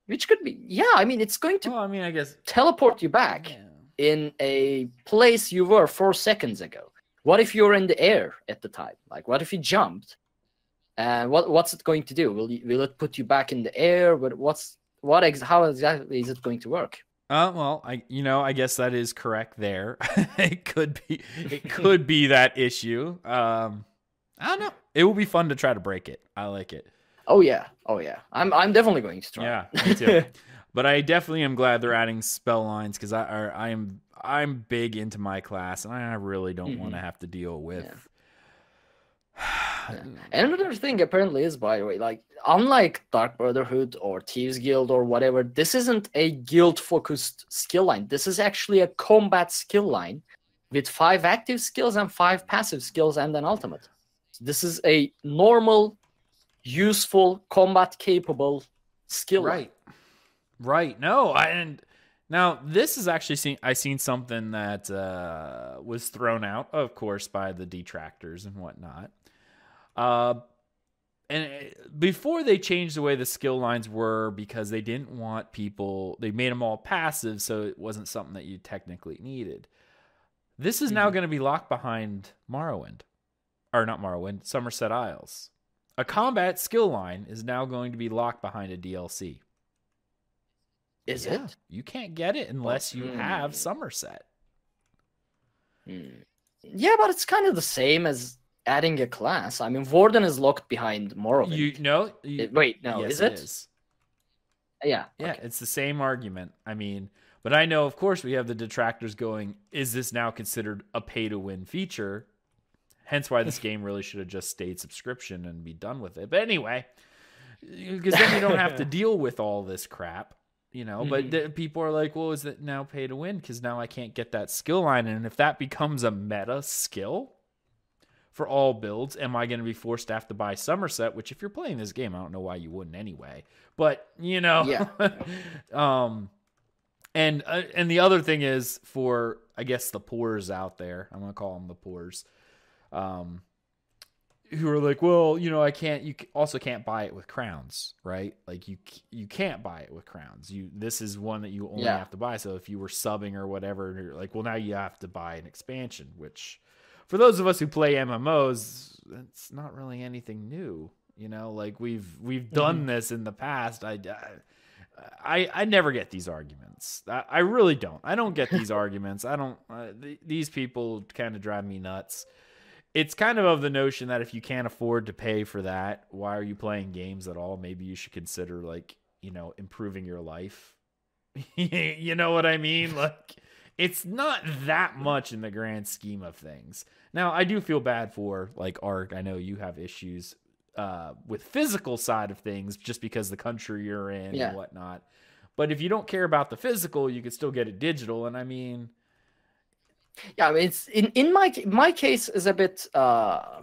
Which could be, it's going to.
Well, I guess
teleport you back in a place you were 4 seconds ago. What if you're in the air at the time? Like, what if you jumped? And what's it going to do? Will it put you back in the air? But how exactly is it going to work?
Well, I guess that is correct there. It could be that issue. I don't know. It will be fun to try to break it. I like it.
Oh yeah. I'm definitely going to try.
Yeah, me too. But I definitely am glad they're adding spell lines because I'm big into my class and I really don't want to have to deal with.
Yeah. And another thing apparently is, by the way, like unlike Dark Brotherhood or Thieves Guild or whatever, this isn't a guild-focused skill line. This is actually a combat skill line with 5 active skills and 5 passive skills and an ultimate. So this is a normal, useful, combat-capable skill line.
Right. No, now this is actually I seen something that was thrown out, of course, by the detractors and whatnot. And before they changed the way the skill lines were because they didn't want people, they made them all passive, so it wasn't something that you technically needed. This is now going to be locked behind Summerset Isles. A combat skill line is now going to be locked behind a DLC.
Is it?
You can't get it unless you have Summerset.
Yeah, but it's kind of the same as adding a class. Warden is locked behind Morrowind. Is it?
It is.
Yeah.
Yeah,
okay.
It's the same argument. But I know, of course, we have the detractors going, is this now considered a pay-to-win feature? Hence why this game really should have just stayed subscription and be done with it. But anyway, because then you don't have to deal with all this crap. But people are like, well, is it now pay to win? Because now I can't get that skill line. And if that becomes a meta skill for all builds, am I going to be forced to have to buy Summerset? Which if you're playing this game, I don't know why you wouldn't anyway. But,
Yeah.
And the other thing is for, I guess, the poors out there, I'm going to call them the poors, who are like, well, you also can't buy it with crowns, right? Like you can't buy it with crowns. This is one that you only have to buy. So if you were subbing or whatever, you're like, well, now you have to buy an expansion, which for those of us who play MMOs, it's not really anything new. Like we've done this in the past. I never get these arguments. I really don't. I don't get these arguments. I don't. These people kind of drive me nuts. It's kind of the notion that if you can't afford to pay for that, why are you playing games at all? Maybe you should consider, like, you know, improving your life. You know what I mean? Like, it's not that much in the grand scheme of things. Now, I do feel bad for, like, Ark. I know you have issues with physical side of things just because the country you're in and whatnot. But if you don't care about the physical, you could still get it digital. And I mean,
yeah, I mean, it's in my case is a bit, I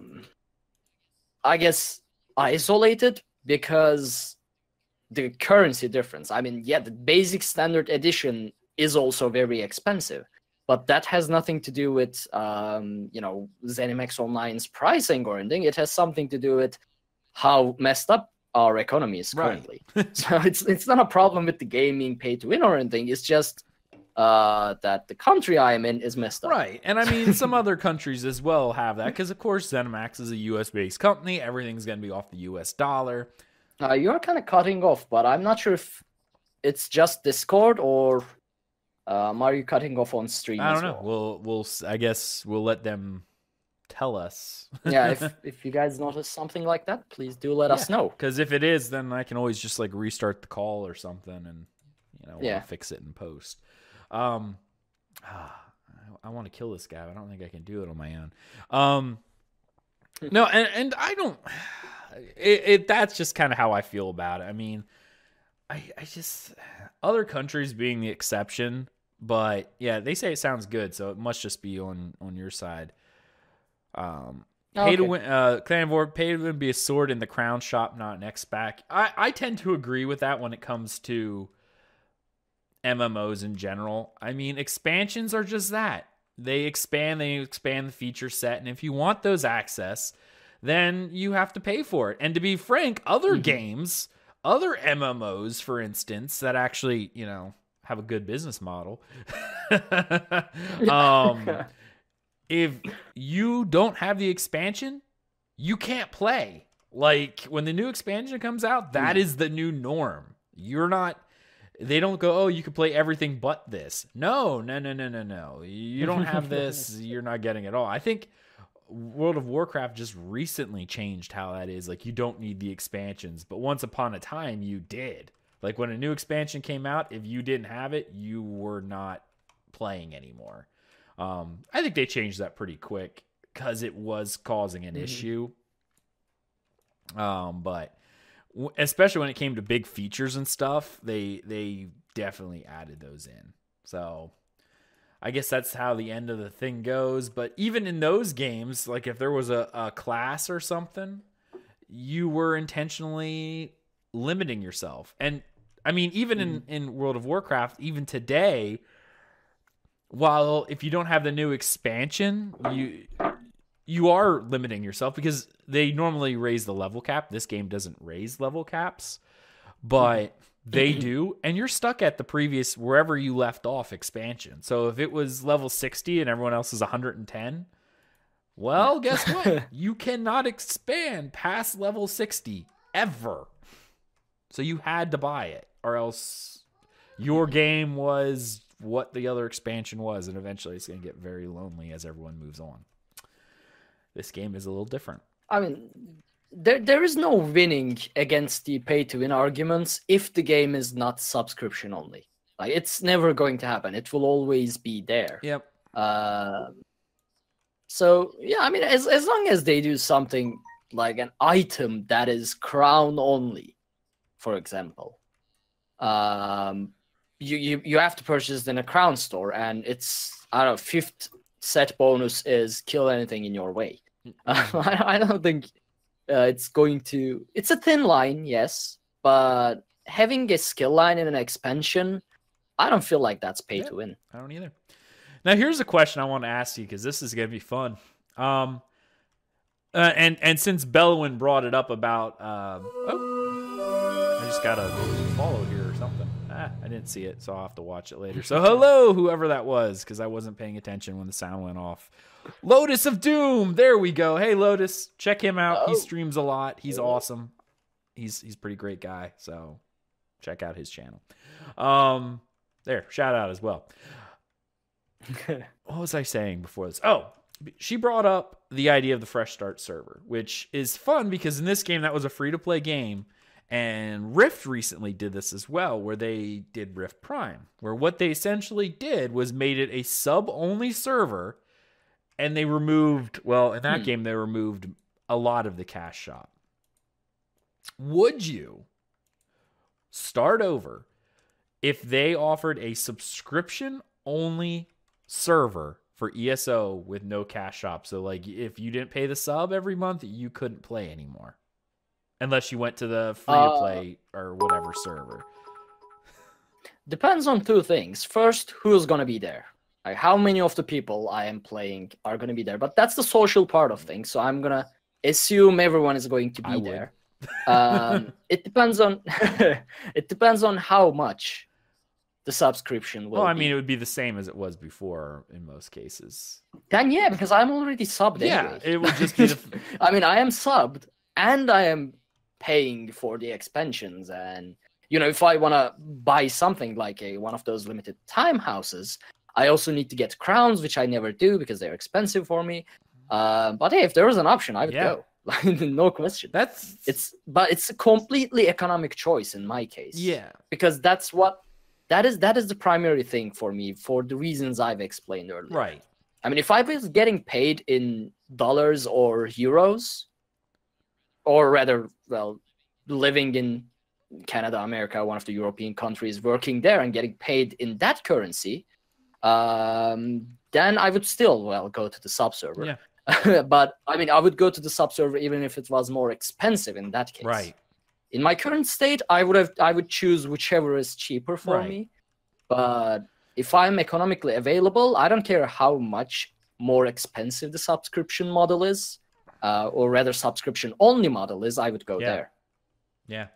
guess, isolated because the currency difference. I mean, yeah, the basic standard edition is also very expensive, but that has nothing to do with, you know, ZeniMax Online's pricing or anything. It has something to do with how messed up our economy is currently. Right. So it's not a problem with the gaming pay to win or anything. It's just that the country I am in is messed up.
Right. And I mean, some other countries as well have that because, of course, ZeniMax is a U.S.-based company. Everything's going to be off the U.S. dollar.
You're kind of cutting off, but I'm not sure if it's just Discord or are you cutting off on stream?
I don't know. We'll I guess we'll let them tell us.
Yeah, if you guys notice something like that, please do let us know.
Because if it is, then I can always just like restart the call or something, and we'll fix it in post. I want to kill this guy, but I don't think I can do it on my own. No, and I don't. That's just kind of how I feel about it. I mean, I just other countries being the exception, but yeah, they say it sounds good, so it must just be on your side. Pay to win, pay to win be a sword in the crown shop, not an X-Pack. I tend to agree with that when it comes to MMOs in general. I mean, expansions are just that. They expand the feature set, and if you want those access, then you have to pay for it. And to be frank, other games, other MMOs, for instance, that actually, have a good business model. If you don't have the expansion, you can't play. Like, when the new expansion comes out, that is the new norm. They don't go, oh, you can play everything but this. No. You don't have this, you're not getting it all. I think World of Warcraft just recently changed how that is. Like, you don't need the expansions, but once upon a time, you did. Like, when a new expansion came out, if you didn't have it, you were not playing anymore. I think they changed that pretty quick because it was causing an issue. But especially when it came to big features and stuff, they definitely added those in. So I guess that's how the end of the thing goes. But even in those games, like if there was a class or something, you were intentionally limiting yourself. And I mean, even in World of Warcraft, even today, while if you don't have the new expansion, you are limiting yourself because they normally raise the level cap. This game doesn't raise level caps, but they do, and you're stuck at the previous wherever you left off expansion. So if it was level 60 and everyone else is 110, well, guess what? You cannot expand past level 60 ever. So you had to buy it, or else your game was what the other expansion was, and eventually it's going to get very lonely as everyone moves on. This game is a little different.
I mean, there is no winning against the pay-to-win arguments if the game is not subscription only. Like, it's never going to happen. It will always be there.
Yep.
So, yeah, I mean, as long as they do something like an item that is crown only, for example, you have to purchase it in a crown store, and it's, I don't know, 5th set bonus is kill anything in your way. I don't think it's going to... It's a thin line, yes, but having a skill line in an expansion, I don't feel like that's pay to win.
I don't either. Now, here's a question I want to ask you, because this is going to be fun. And since Bellowin brought it up about... I just got a follow here or something. I didn't see it, so I'll have to watch it later. So hello, whoever that was, because I wasn't paying attention when the sound went off. Lotus of Doom, there we go. Hey, Lotus, check him out. He streams a lot. He's awesome. He's a pretty great guy. So check out his channel. There, shout out as well. What was I saying before this? Oh, she brought up the idea of the fresh start server, which is fun because in this game, that was a free-to-play game. And Rift recently did this as well, where they did Rift Prime, where what they essentially did was made it a sub-only server, and they removed, well, in that game, they removed a lot of the cash shop. Would you start over if they offered a subscription-only server for ESO with no cash shop? So, like, if you didn't pay the sub every month, you couldn't play anymore. Unless you went to the free-to-play or whatever server.
Depends on two things. First, who's going to be there? Like, how many of the people I am playing are going to be there? But that's the social part of things, so I'm going to assume everyone is going to be there. It depends on it depends on how much the subscription will be.
I mean, it would be the same as it was before in most cases.
Then, yeah, because I'm already subbed anyway.
Yeah, it would just be
I mean, I am subbed, and I am paying for the expansions, and if I want to buy something like one of those limited time houses, I also need to get crowns, which I never do because they're expensive for me. But hey, if there was an option, I would go. No question. It's a completely economic choice in my case.
Yeah,
because that is the primary thing for me for the reasons I've explained earlier.
Right.
I mean, if I was getting paid in dollars or euros, or rather, well, living in Canada, America, one of the European countries, working there and getting paid in that currency, then I would still, go to the sub-server.
Yeah.
But, I mean, I would go to the sub-server even if it was more expensive in that case.
Right.
In my current state, I would choose whichever is cheaper for me. But if I'm economically available, I don't care how much more expensive the subscription model is. Or rather subscription-only model is, I would go there.
Yeah.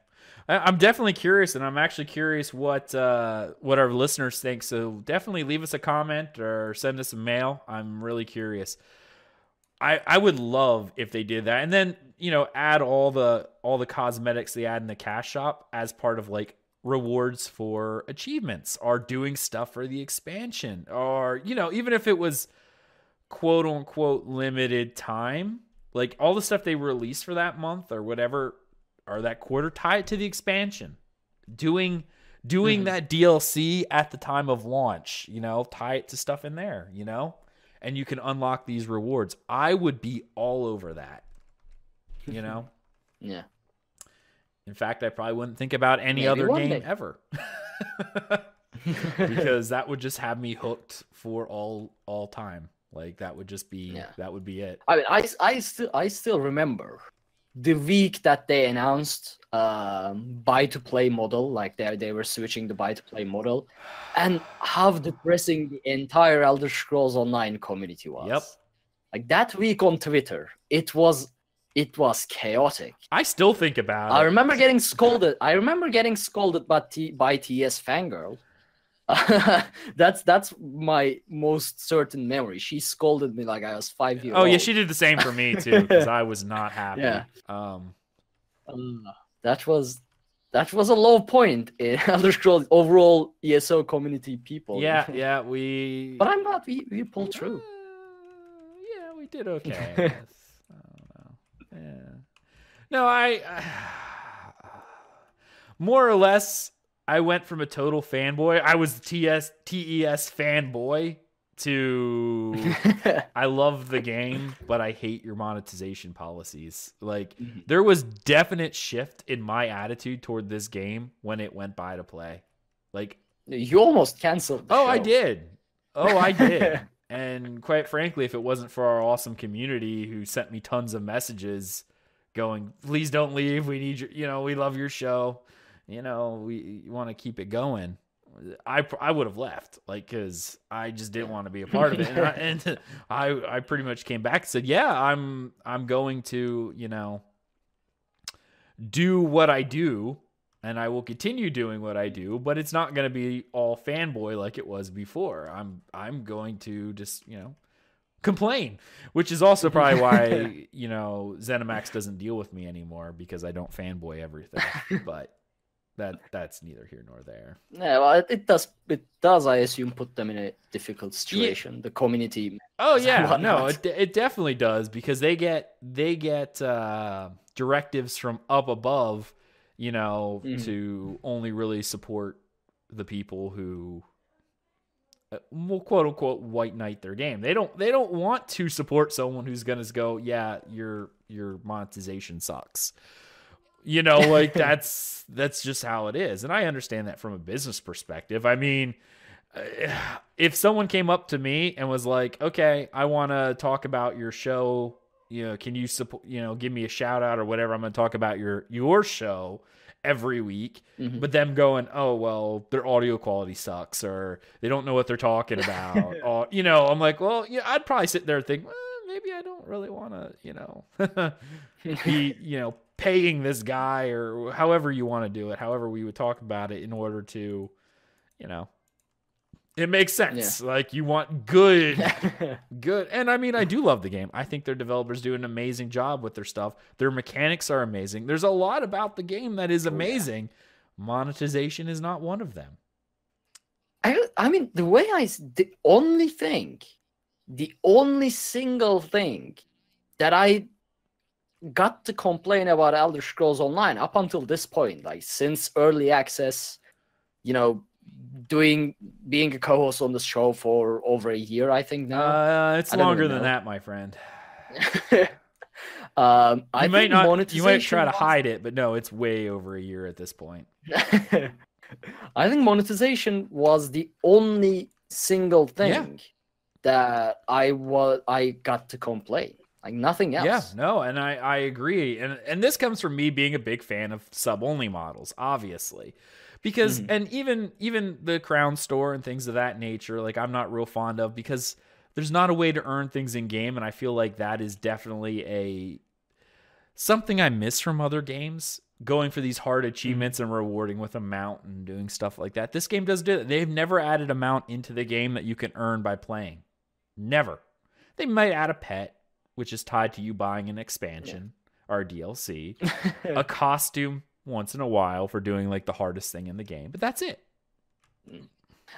I'm definitely curious, and I'm actually curious what our listeners think. So definitely leave us a comment or send us a mail. I'm really curious. I would love if they did that. And then, add all the cosmetics they add in the cash shop as part of, like, rewards for achievements or doing stuff for the expansion. Or, even if it was quote-unquote limited time, like, all the stuff they released for that month or whatever, or that quarter, tie it to the expansion. Doing that DLC at the time of launch, tie it to stuff in there, and you can unlock these rewards. I would be all over that, Yeah. In fact, I probably wouldn't think about any other game ever. Because that would just have me hooked for all time. Like, that would just be that would be it.
I mean, I still remember the week that they announced buy to play model, like they were switching the buy to play model, and how depressing the entire Elder Scrolls Online community was.
Yep.
Like, that week on Twitter, it was chaotic.
I still think about it.
I remember getting scolded by TS Fangirl. That's my most certain memory. She scolded me like I was 5 years old.
Oh yeah, she did the same for me too, because I was not happy.
Yeah. That was a low point in Elder Scrolls overall ESO community people.
Yeah,
But I'm not. We pulled through.
Yeah, we did okay. I guess. I don't know. Yeah. No, I more or less. I went from a total fanboy. I was TES fanboy to I love the game, but I hate your monetization policies. Like, there was definite shift in my attitude toward this game when it went buy to play. Like,
you almost canceled the show.
I did. I did. And quite frankly, if it wasn't for our awesome community who sent me tons of messages going, please don't leave. We need your, we love your show. We want to keep it going. I would have left, like, because I just didn't want to be a part of it. And I pretty much came back and said, yeah, I'm going to, do what I do, and I will continue doing what I do, but it's not going to be all fanboy like it was before. I'm going to just, complain, which is also probably why, ZeniMax doesn't deal with me anymore, because I don't fanboy everything. But that's neither here nor there.
Yeah, well, it does. I assume put them in a difficult situation. Yeah. The community.
Oh yeah, no, it definitely does because they get directives from up above, to only really support the people who will quote unquote white knight their game. They don't want to support someone who's gonna go, yeah, your monetization sucks. Like that's just how it is. And I understand that from a business perspective. I mean, if someone came up to me and was like, okay, I want to talk about your show, can you support, give me a shout out or whatever. I'm going to talk about your show every week, but them going, oh, well, their audio quality sucks or they don't know what they're talking about. Or, I'm like, well, yeah, I'd probably sit there and think, well, maybe I don't really want to, be, paying this guy or however you want to do it, however we would talk about it in order to, it makes sense. Yeah. Like you want good. And I mean, I do love the game. I think their developers do an amazing job with their stuff. Their mechanics are amazing. There's a lot about the game that is amazing. Yeah. Monetization is not one of them.
I mean, the only single thing that I got to complain about Elder Scrolls Online up until this point, like since early access, being a co-host on the show for over a year, I think now.
It's longer than that, my friend.
You
might try to hide it, but no, it's way over a year at this point.
I think monetization was the only single thing that I got to complain. Like nothing else.
Yeah, no, and I agree. And this comes from me being a big fan of sub-only models, obviously. Because and even the Crown Store and things of that nature, like I'm not real fond of because there's not a way to earn things in game, and I feel like that is definitely something I miss from other games. Going for these hard achievements and rewarding with a mount and doing stuff like that. This game does do that. They've never added a mount into the game that you can earn by playing. Never. They might add a pet, which is tied to you buying an expansion or DLC, a costume once in a while for doing like the hardest thing in the game, but that's it.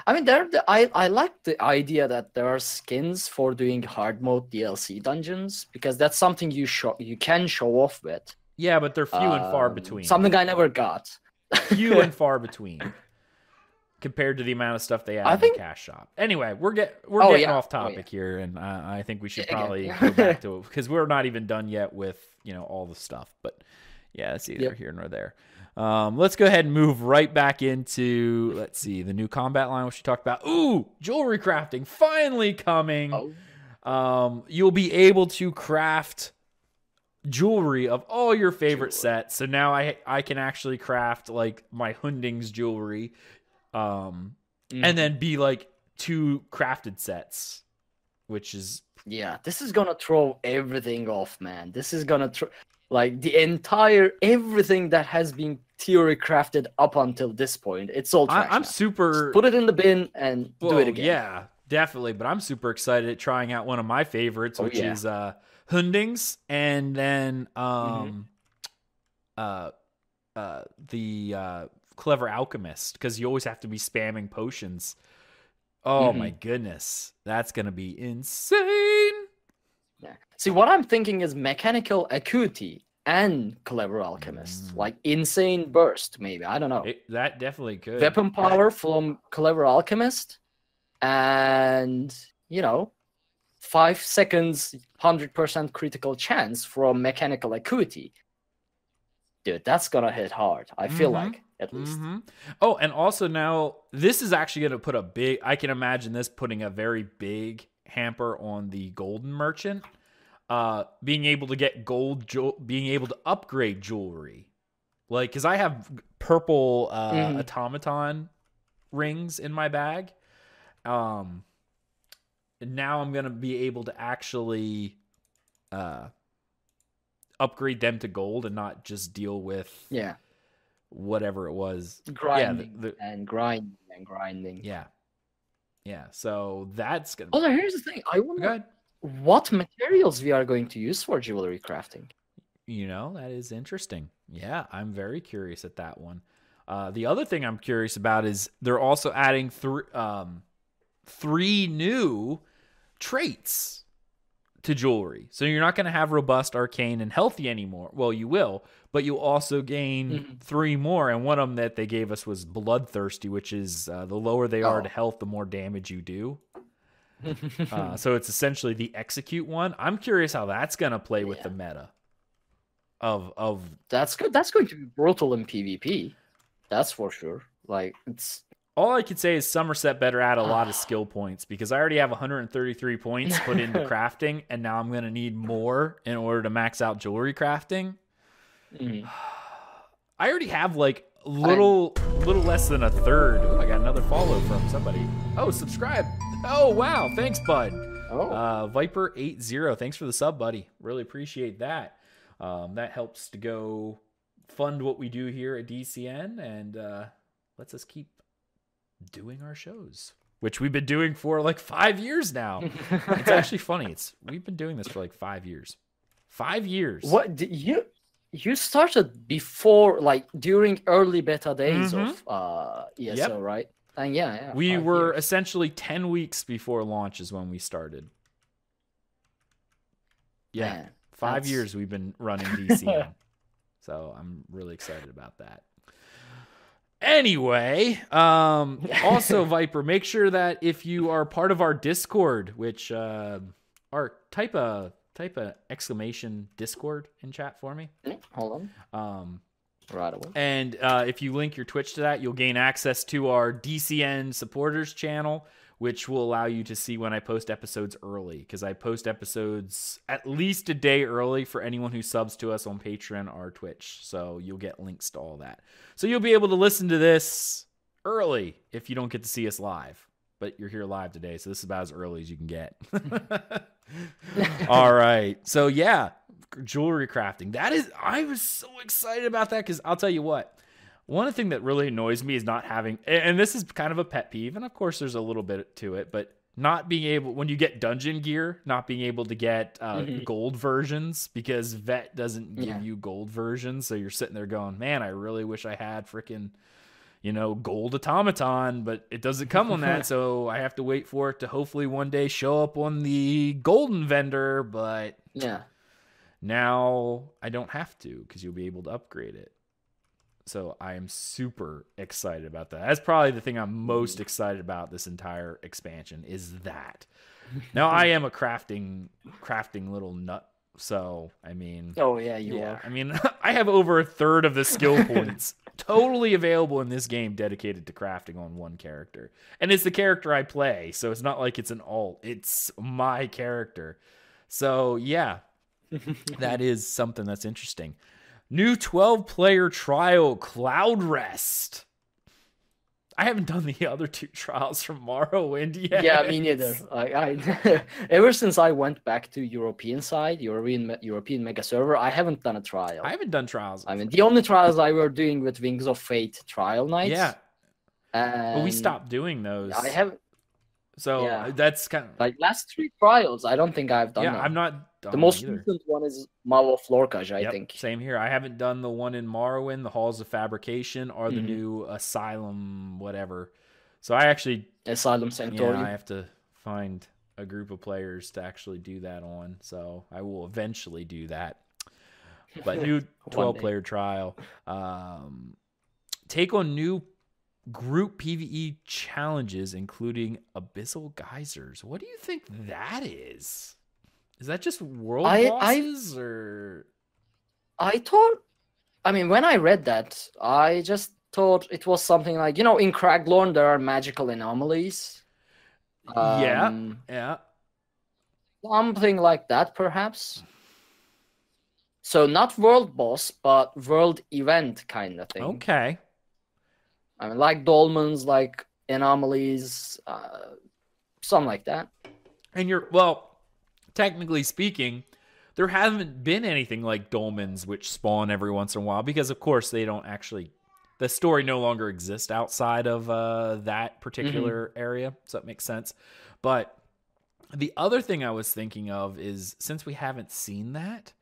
I mean, I like the idea that there are skins for doing hard mode DLC dungeons because that's something you can show off with.
Yeah, but they're few and far between.
Something I never got.
Few and far between compared to the amount of stuff they have in the cash shop. Anyway, we're getting off topic here, and I think we should probably go back to it because we're not even done yet with all the stuff. But yeah, it's either here nor there. Let's go ahead and move right back into, let's see, the new combat line, which we talked about. Ooh, jewelry crafting finally coming. You'll be able to craft jewelry of all your favorite sets. So now I can actually craft like my Hunding's jewelry, and then be like 2 crafted sets, which is
this is gonna throw everything off, man. This is gonna like the entire everything that has been theory crafted up until this point. It's all trash.
I'm super.
Just put it in the bin and do it again.
Yeah, definitely. But I'm super excited at trying out one of my favorites, which is Hunding's, and then the Clever Alchemist, because you always have to be spamming potions. Oh my goodness, that's gonna be insane.
Yeah. See, what I'm thinking is mechanical acuity and Clever Alchemist, like insane burst, maybe. I don't know.
That definitely could.
Weapon power from Clever Alchemist, and 5 seconds, 100% critical chance from mechanical acuity. Dude, that's gonna hit hard. I feel like, at least.
Oh, and also now this is actually gonna put I can imagine this putting a very big hamper on the Golden Merchant. Being able to get being able to upgrade jewelry, like because I have purple automaton rings in my bag. And now I'm gonna be able to actually upgrade them to gold and not just deal with whatever it was
grinding and grinding.
Yeah. So that's gonna.
Oh, here's the thing. I wonder what materials we are going to use for jewelry crafting.
That is interesting. Yeah, I'm very curious at that one. The other thing I'm curious about is they're also adding three new traits to jewelry. So you're not going to have robust, arcane, and healthy anymore. Well, you will, but you'll also gain 3 more. And one of them that they gave us was bloodthirsty, which is the lower they are to health, the more damage you do. So it's essentially the execute one. I'm curious how that's going to play with the meta of
that's good. That's going to be brutal in PvP. That's for sure. Like, it's
all I could say is Summerset better add a lot of skill points, because I already have 133 points put into crafting, and now I'm going to need more in order to max out jewelry crafting. I already have like little less than a third. Ooh, I got another follow from somebody. Oh, subscribe. Oh, wow. Thanks, bud. Viper80. Thanks for the sub, buddy. Really appreciate that. That helps to go fund what we do here at DCN, and lets us keep doing our shows, which we've been doing for like 5 years now. It's actually funny. We've been doing this for like 5 years. 5 years.
What you started before, like during early beta days of ESO, right? And
we were essentially 10 weeks before launch is when we started. Yeah, man, 5 years we've been running DCN. So I'm really excited about that. Anyway, also Viper, make sure that if you are part of our Discord, which type a exclamation Discord in chat for me.
Hold on. Right away.
And if you link your Twitch to that, you'll gain access to our DCN supporters channel, which will allow you to see when I post episodes early, because I post episodes at least a day early for anyone who subs to us on Patreon or Twitch. So you'll get links to all that. So you'll be able to listen to this early if you don't get to see us live. But you're here live today, so this is about as early as you can get. All right. So yeah, jewelry crafting. I was so excited about that, because I'll tell you what. One thing that really annoys me is not having, and this is kind of a pet peeve, and of course there's a little bit to it, but not being able, when you get dungeon gear, not being able to get gold versions, because Vet doesn't give you gold versions. So you're sitting there going, man, I really wish I had freaking, gold automaton, but it doesn't come on that. So I have to wait for it to hopefully one day show up on the golden vendor. But now I don't have to, because you'll be able to upgrade it. So I am super excited about that. That's probably the thing I'm most excited about this entire expansion, is that. Now I am a crafting little nut. So, I mean.
Oh, yeah, you are.
I mean, I have over a third of the skill points totally available in this game dedicated to crafting on one character. And it's the character I play. So it's not like it's an alt. It's my character. So, yeah, that is something that's interesting. New 12-player trial, Cloud Rest. I haven't done the other 2 trials from Morrowind yet.
Yeah, me neither. I ever since I went back to European side, European mega server, I haven't done a trial.
I haven't done trials.
I mean, the only trials I were doing with Wings of Fate trial nights.
Yeah. But we stopped doing those.
I haven't.
So that's kind of
like last 3 trials. I don't think I've done them.
I'm not done
the most
either.
recent one is Maw of Lorcaj, I think.
Same here. I haven't done the one in Morrowind, the Halls of Fabrication, or the new Asylum, whatever. So I actually
Asylum Sanctorium.
Yeah, I have to find a group of players to actually do that on. So I will eventually do that. But new 12-player trial. Take on new group PvE challenges, including Abyssal Geysers. What do you think that is? Is that just world bosses or?
When I read that, I just thought it was something like, in Craglorn there are magical anomalies.
Yeah.
Something like that, perhaps. So not world boss, but world event kind of thing.
Okay.
I mean, like dolmens, like anomalies, something like that.
And technically speaking, there haven't been anything like dolmens which spawn every once in a while, because of course they don't actually, the story no longer exists outside of that particular area, so it makes sense. But the other thing I was thinking of is, since we haven't seen that,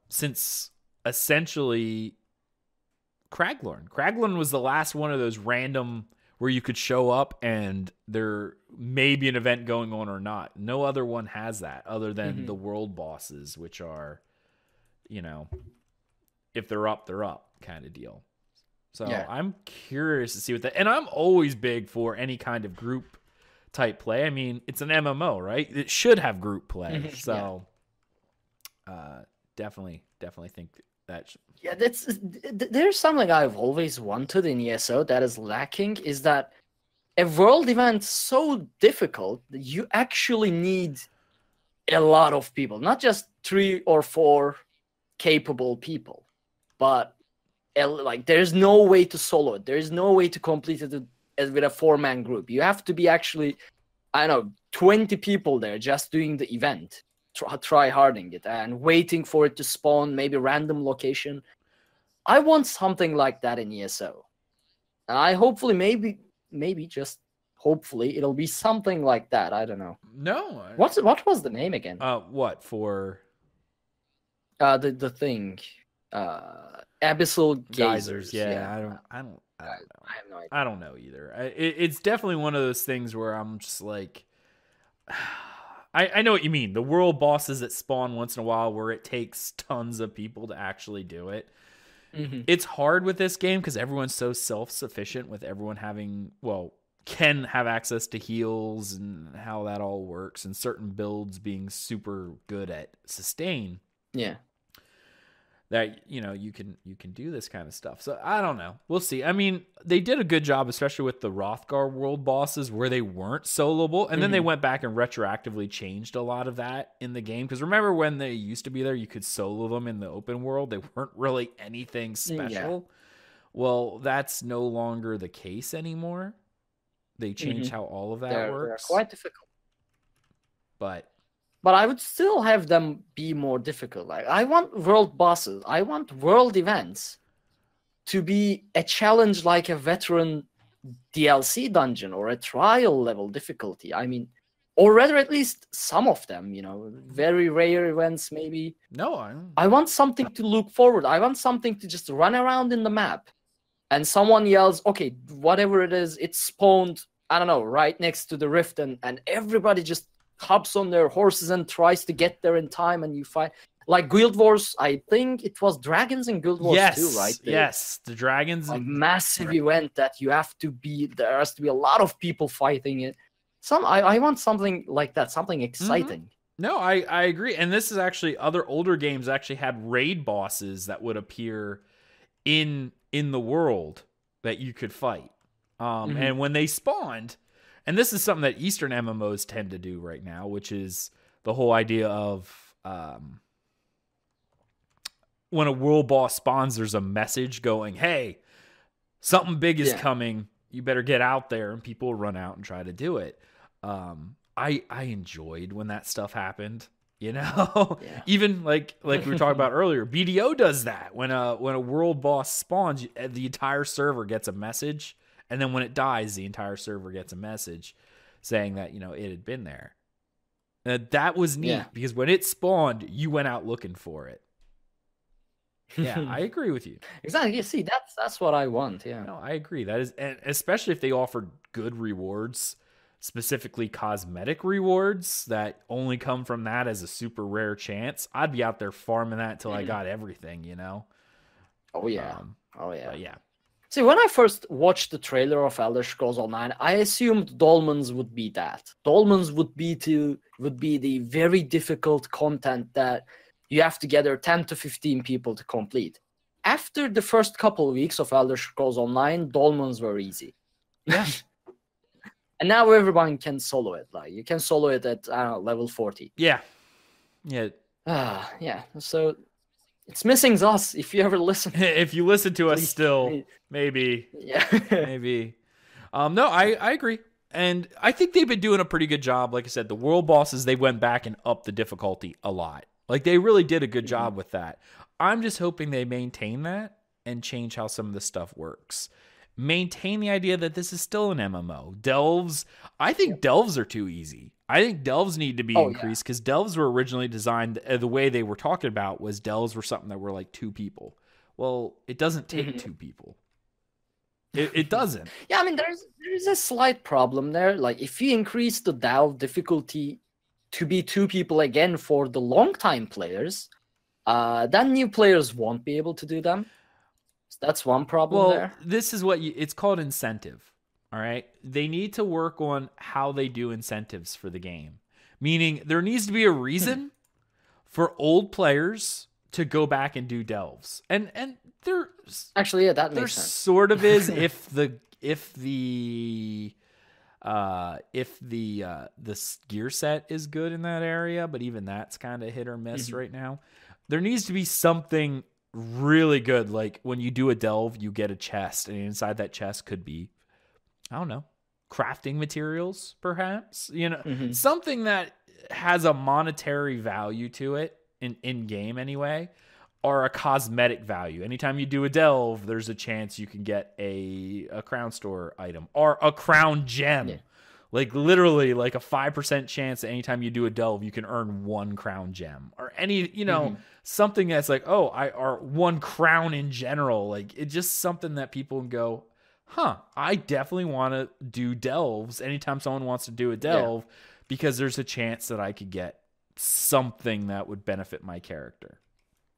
since essentially Craglorn. Craglorn was the last one of those random where you could show up and there may be an event going on or not. No other one has that other than the world bosses, which are, if they're up kind of deal. So I'm curious to see what that, and I'm always big for any kind of group type play. I mean, it's an MMO, right? It should have group play. So definitely think that.
There's something I've always wanted in ESO that is lacking, is that a world event so difficult that you actually need a lot of people, not just 3 or 4 capable people, but there's no way to solo it. There's no way to complete it with a 4-man group. You have to be actually, 20 people there just doing the event, try harding it and waiting for it to spawn, maybe random location. I want something like that in ESO. And I hopefully, maybe just hopefully it'll be something like that. I don't know.
No.
What was the name again?
What for?
The thing. Abyssal Geysers.
Yeah. I don't know. I have no idea. I don't know either. It's definitely one of those things where I'm just like, I know what you mean. The world bosses that spawn once in a while where it takes tons of people to actually do it. It's hard with this game because everyone's so self-sufficient with everyone can have access to heals and how that all works, and certain builds being super good at sustain.
Yeah.
That, you can do this kind of stuff. So I don't know. We'll see. I mean, they did a good job, especially with the Hrothgar world bosses where they weren't soloable. And then they went back and retroactively changed a lot of that in the game. Because remember when they used to be there, you could solo them in the open world. They weren't really anything special. Yeah. Well, that's no longer the case anymore. They changed how all of that works.
They're quite difficult.
But
I would still have them be more difficult. Like, I want world bosses. I want world events to be a challenge like a veteran DLC dungeon or a trial level difficulty. I mean, or rather at least some of them, very rare events maybe.
No,
I want something to look forward. I want something to just run around in the map and someone yells, okay, whatever it is, it's spawned, I don't know, right next to the rift, and everybody just hops on their horses and tries to get there in time, and you fight. Like Guild Wars, I think it was dragons in Guild Wars too, right?
Yes, the dragons.
A massive event that you have to be, there has to be a lot of people fighting it. I want something like that, something exciting.
No, I agree. And this is actually, other older games actually had raid bosses that would appear in the world that you could fight. And when they spawned, and this is something that Eastern MMOs tend to do right now, which is the whole idea of when a world boss spawns, there's a message going, hey, something big is coming. You better get out there, and people run out and try to do it. I enjoyed when that stuff happened. Even like we were talking about earlier, BDO does that. When a world boss spawns, the entire server gets a message. And then when it dies, the entire server gets a message saying that, it had been there. That was neat because when it spawned, you went out looking for it. Yeah, I agree with you.
Exactly. You see, that's what I want. Yeah.
No, I agree. That is, and especially if they offered good rewards, specifically cosmetic rewards that only come from that as a super rare chance. I'd be out there farming that till I got everything,
Oh yeah.
But yeah.
See, when I first watched the trailer of Elder Scrolls Online, I assumed Dolmens would be that. Dolmens would be the very difficult content that you have to gather 10 to 15 people to complete. After the first couple of weeks of Elder Scrolls Online, Dolmens were easy.
Yeah.
And now everyone can solo it. Like, you can solo it at, I don't know, level 40.
Yeah.
Yeah. So it's missing us. If you ever listen,
if you listen to us still, maybe.
Yeah.
Maybe. No, I agree. And I think they've been doing a pretty good job. Like I said, the world bosses, they went back and upped the difficulty a lot. Like, they really did a good job with that. I'm just hoping they maintain that and change how some of this stuff works. Maintain the idea that this is still an MMO. Delves, I think delves are too easy. I think delves need to be increased because delves were originally designed, the way they were talking about was delves were something that were like 2 people. Well, it doesn't take two people. It doesn't.
Yeah, I mean, there's a slight problem there. Like, if you increase the delve difficulty to be 2 people again for the long-time players, then new players won't be able to do them. So that's one problem there.
This is it's called incentive. All right. They need to work on how they do incentives for the game. Meaning there needs to be a reason for old players to go back and do delves. And there
actually, yeah, that makes sense.
There sort of is if the gear set is good in that area, but even that's kind of hit or miss right now. There needs to be something really good, like when you do a delve, you get a chest, and inside that chest could be, I don't know, crafting materials, perhaps, something that has a monetary value to it in game anyway, or a cosmetic value. Anytime you do a delve, there's a chance you can get a crown store item or a crown gem. Yeah. Like literally like a 5% chance that anytime you do a delve, you can earn 1 crown gem or any, something that's like, or 1 crown in general. Like it's just something that people can go, I definitely want to do delves anytime someone wants to do a delve because there's a chance that I could get something that would benefit my character.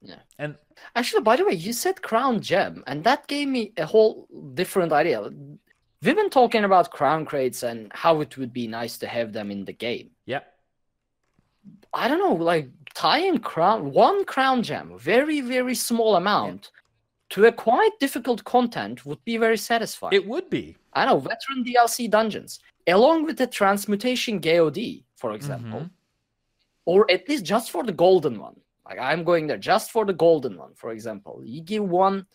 Yeah.
And
actually, by the way, you said crown gem, and that gave me a whole different idea. We've been talking about crown crates and how it would be nice to have them in the game.
Yeah.
I don't know, like tie in 1 crown gem, very, very small amount, to a quite difficult content would be very satisfying.
It would be.
I know, veteran DLC dungeons, along with the transmutation GOD, for example, or at least just for the golden one. Like I'm going there just for the golden one, for example. You give 1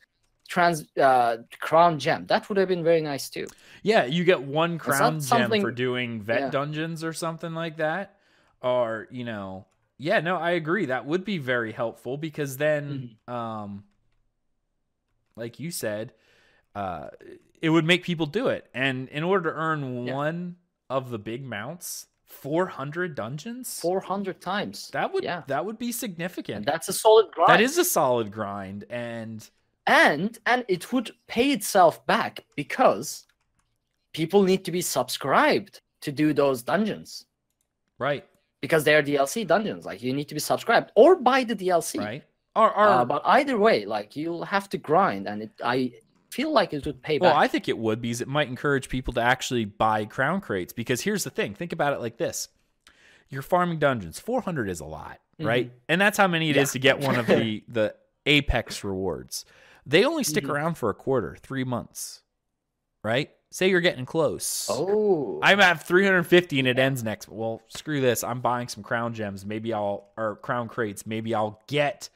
crown gem. That would have been very nice too.
Yeah, you get 1 crown gem for doing vet dungeons or something like that. Or, I agree. That would be very helpful because then, like you said, it would make people do it. And in order to earn 1 of the big mounts, 400 dungeons?
400 times.
That would be significant.
And that's a solid grind.
That is a solid grind. And
it would pay itself back because people need to be subscribed to do those dungeons.
Right.
Because they are DLC dungeons. Like, you need to be subscribed or buy the DLC.
Right.
But either way, like, you'll have to grind, and I feel like it would pay back.
Well, I think it would, because it might encourage people to actually buy crown crates. Because here's the thing. Think about it like this. You're farming dungeons. 400 is a lot, right? And that's how many it is to get one of the Apex rewards. They only stick around for a quarter, 3 months, right? Say you're getting close.
Oh.
I have 350 and it ends next. Well, screw this. I'm buying some crown gems. Or crown crates. Maybe I'll get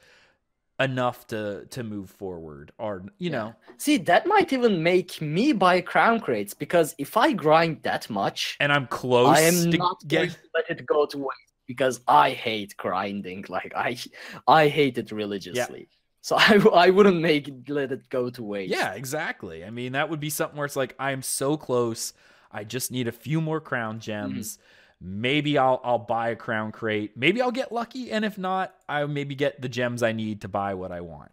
enough to move forward, or know.
See, that might even make me buy crown crates, because if I grind that much
and I'm close,
I am not going to let it go to waste, because I hate grinding. Like I hate it religiously. Yeah. So I wouldn't let it go to waste.
Yeah, exactly. I mean, that would be something where it's like, I'm so close. I just need a few more crown gems. Maybe I'll buy a crown crate. Maybe I'll get lucky, and if not, I'll maybe get the gems I need to buy what I want.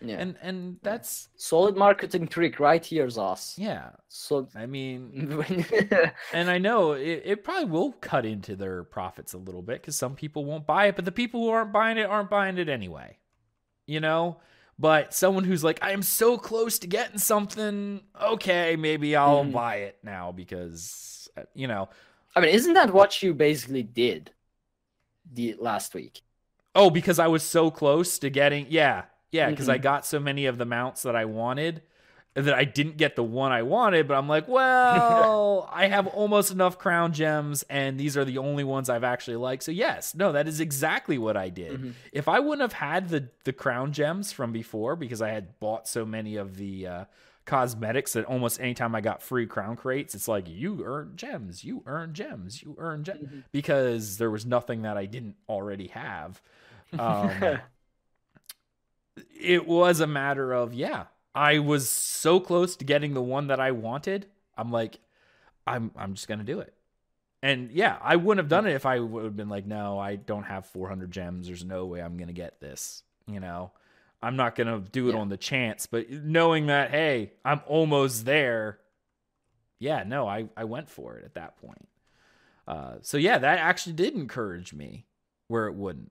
Yeah, and that's
solid marketing trick right here, Zoss.
Yeah.
So
I mean, and I know it probably will cut into their profits a little bit, because some people won't buy it, but the people who aren't buying it anyway. But someone who's like, I am so close to getting something. Okay, maybe I'll buy it now, because
I mean, isn't that what you basically did the last week?
Oh, because I was so close to getting, because I got so many of the mounts that I wanted that I didn't get the one I wanted, but I'm like, well, I have almost enough crown gems, and these are the only ones I've actually liked. So yes, no, that is exactly what I did. If I wouldn't have had the crown gems from before, because I had bought so many of the cosmetics that almost anytime I got free crown crates, it's like, you earn gems, you earn gems, you earn gems, because there was nothing that I didn't already have. It was a matter of, I was so close to getting the one that I wanted. I'm like, I'm just going to do it. And I wouldn't have done it if I would have been like, no, I don't have 400 gems. There's no way I'm going to get this, I'm not going to do it on the chance. But knowing that, hey, I'm almost there. Yeah, no, I went for it at that point. So yeah, that actually did encourage me where it wouldn't.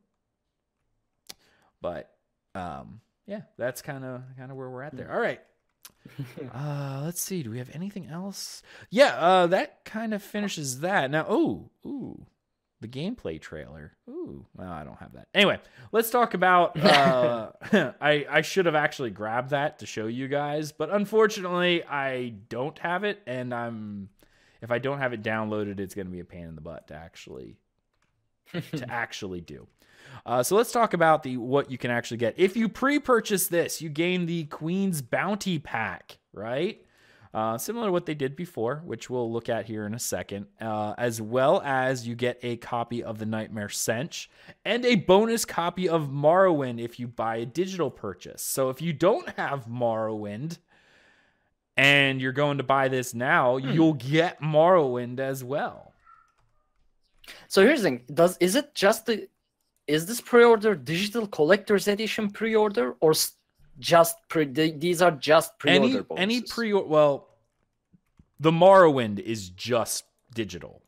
But yeah, that's kind of where we're at there. All right. Let's see. Do we have anything else? Yeah, that kind of finishes that. Now, the gameplay trailer. Ooh, well, I don't have that. Anyway, let's talk about. I should have actually grabbed that to show you guys, but unfortunately, I don't have it, and if I don't have it downloaded, it's going to be a pain in the butt to actually do. So let's talk about what you can actually get. If you pre-purchase this, you gain the Queen's Bounty Pack, right? Similar to what they did before, which we'll look at here in a second, as well as you get a copy of the Nightmare Sench and a bonus copy of Morrowind if you buy a digital purchase. So if you don't have Morrowind and you're going to buy this now, you'll get Morrowind as well.
So here's the thing. Is this pre-order digital collector's edition pre-order, or these are just pre-order bonuses?
Any pre-order? Well, the Morrowind is just digital.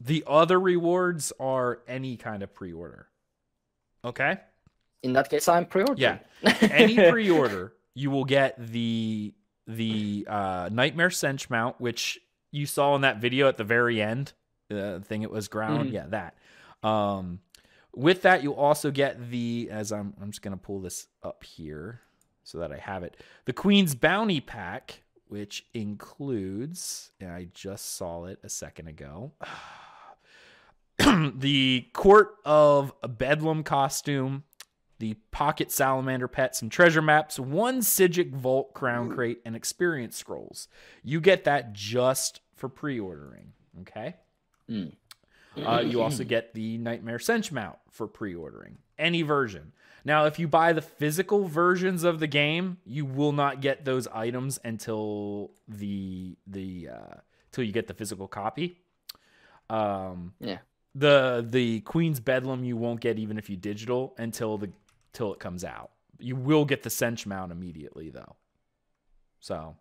The other rewards are any kind of pre-order. Okay?
In that case, I'm pre-ordering.
Yeah. Any pre-order, you will get the Nightmare Sench mount, which you saw in that video at the very end. The thing it was ground. Yeah, that. With that, you'll also get I'm just going to pull this up here so that I have it. The Queen's Bounty Pack, which includes, and I just saw it a second ago, the Court of Bedlam costume, the Pocket Salamander pet, some treasure maps, one Psijic Vault crown crate, and experience scrolls. You get that just for pre-ordering, okay? You also get the Nightmare Sench mount for pre-ordering. Any version. Now, if you buy the physical versions of the game, you will not get those items until till you get the physical copy. The Queen's Bedlam you won't get even if you digital until it comes out. You will get the Sench mount immediately though. So,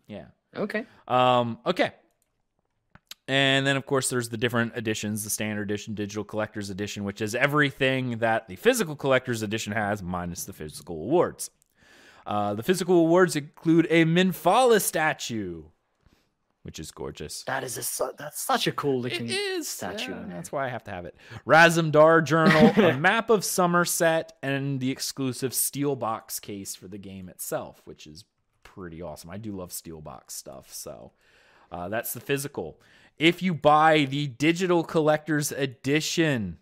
yeah.
Okay.
Okay. And then, of course, there's the different editions, the Standard Edition, Digital Collector's Edition, which is everything that the Physical Collector's Edition has, minus the physical awards. The physical awards include a Minfala statue, which is gorgeous.
That's such a cool looking statue.
Yeah, that's why I have to have it. Razumdar Journal, a map of Summerset, and the exclusive steel box case for the game itself, which is pretty awesome. I do love steel box stuff, so that's the physical. If you buy the Digital Collector's Edition,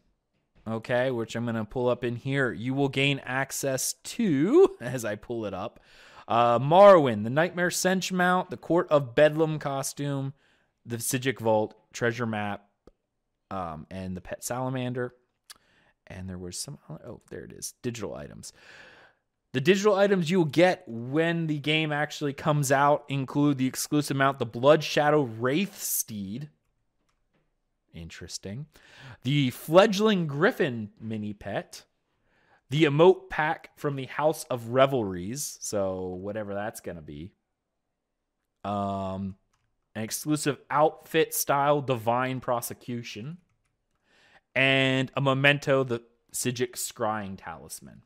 okay, which I'm going to pull up in here, you will gain access to, as I pull it up, Morrowind, the Nightmare Sench mount, the Court of Bedlam costume, the Psijic Vault, treasure map, and the pet salamander. And there was there it is, digital items. The digital items you'll get when the game actually comes out include the exclusive mount, the Blood Shadow Wraith Steed. Interesting. The Fledgling Griffin mini pet. The emote pack from the House of Revelries. So whatever that's going to be. An exclusive outfit style Divine Prosecution. And a memento, the Psijic Scrying Talisman.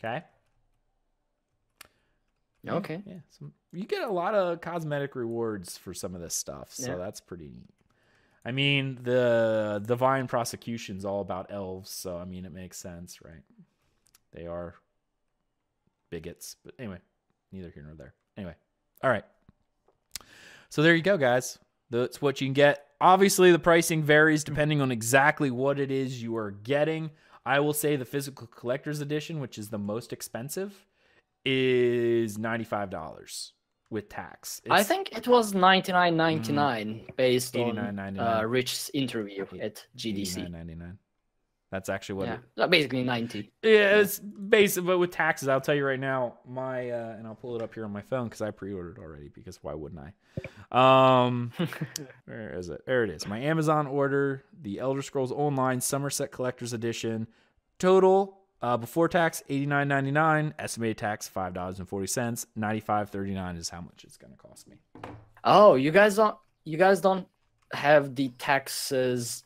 Okay.
Okay.
Yeah. So you get a lot of cosmetic rewards for some of this stuff, so that's pretty neat. I mean, the Divine Prosecution's all about elves, so I mean, it makes sense, right? They are bigots, but anyway, neither here nor there. Anyway, all right. So there you go, guys. That's what you can get. Obviously, the pricing varies depending on exactly what it is you are getting. I will say the Physical Collector's Edition, which is the most expensive, is $95 with tax.
I think it was $99.99 based on Rich's interview at GDC.
$89.99. That's actually what
basically 90.
Yeah, it's basic, but with taxes, I'll tell you right now, my and I'll pull it up here on my phone because I pre-ordered already, because why wouldn't I? Where is it? There it is. My Amazon order, the Elder Scrolls Online Summerset Collector's Edition, total Before tax, $89.99. Estimated tax, $5.40. $95.39 is how much it's going to cost me.
Oh, you guys don't have the taxes.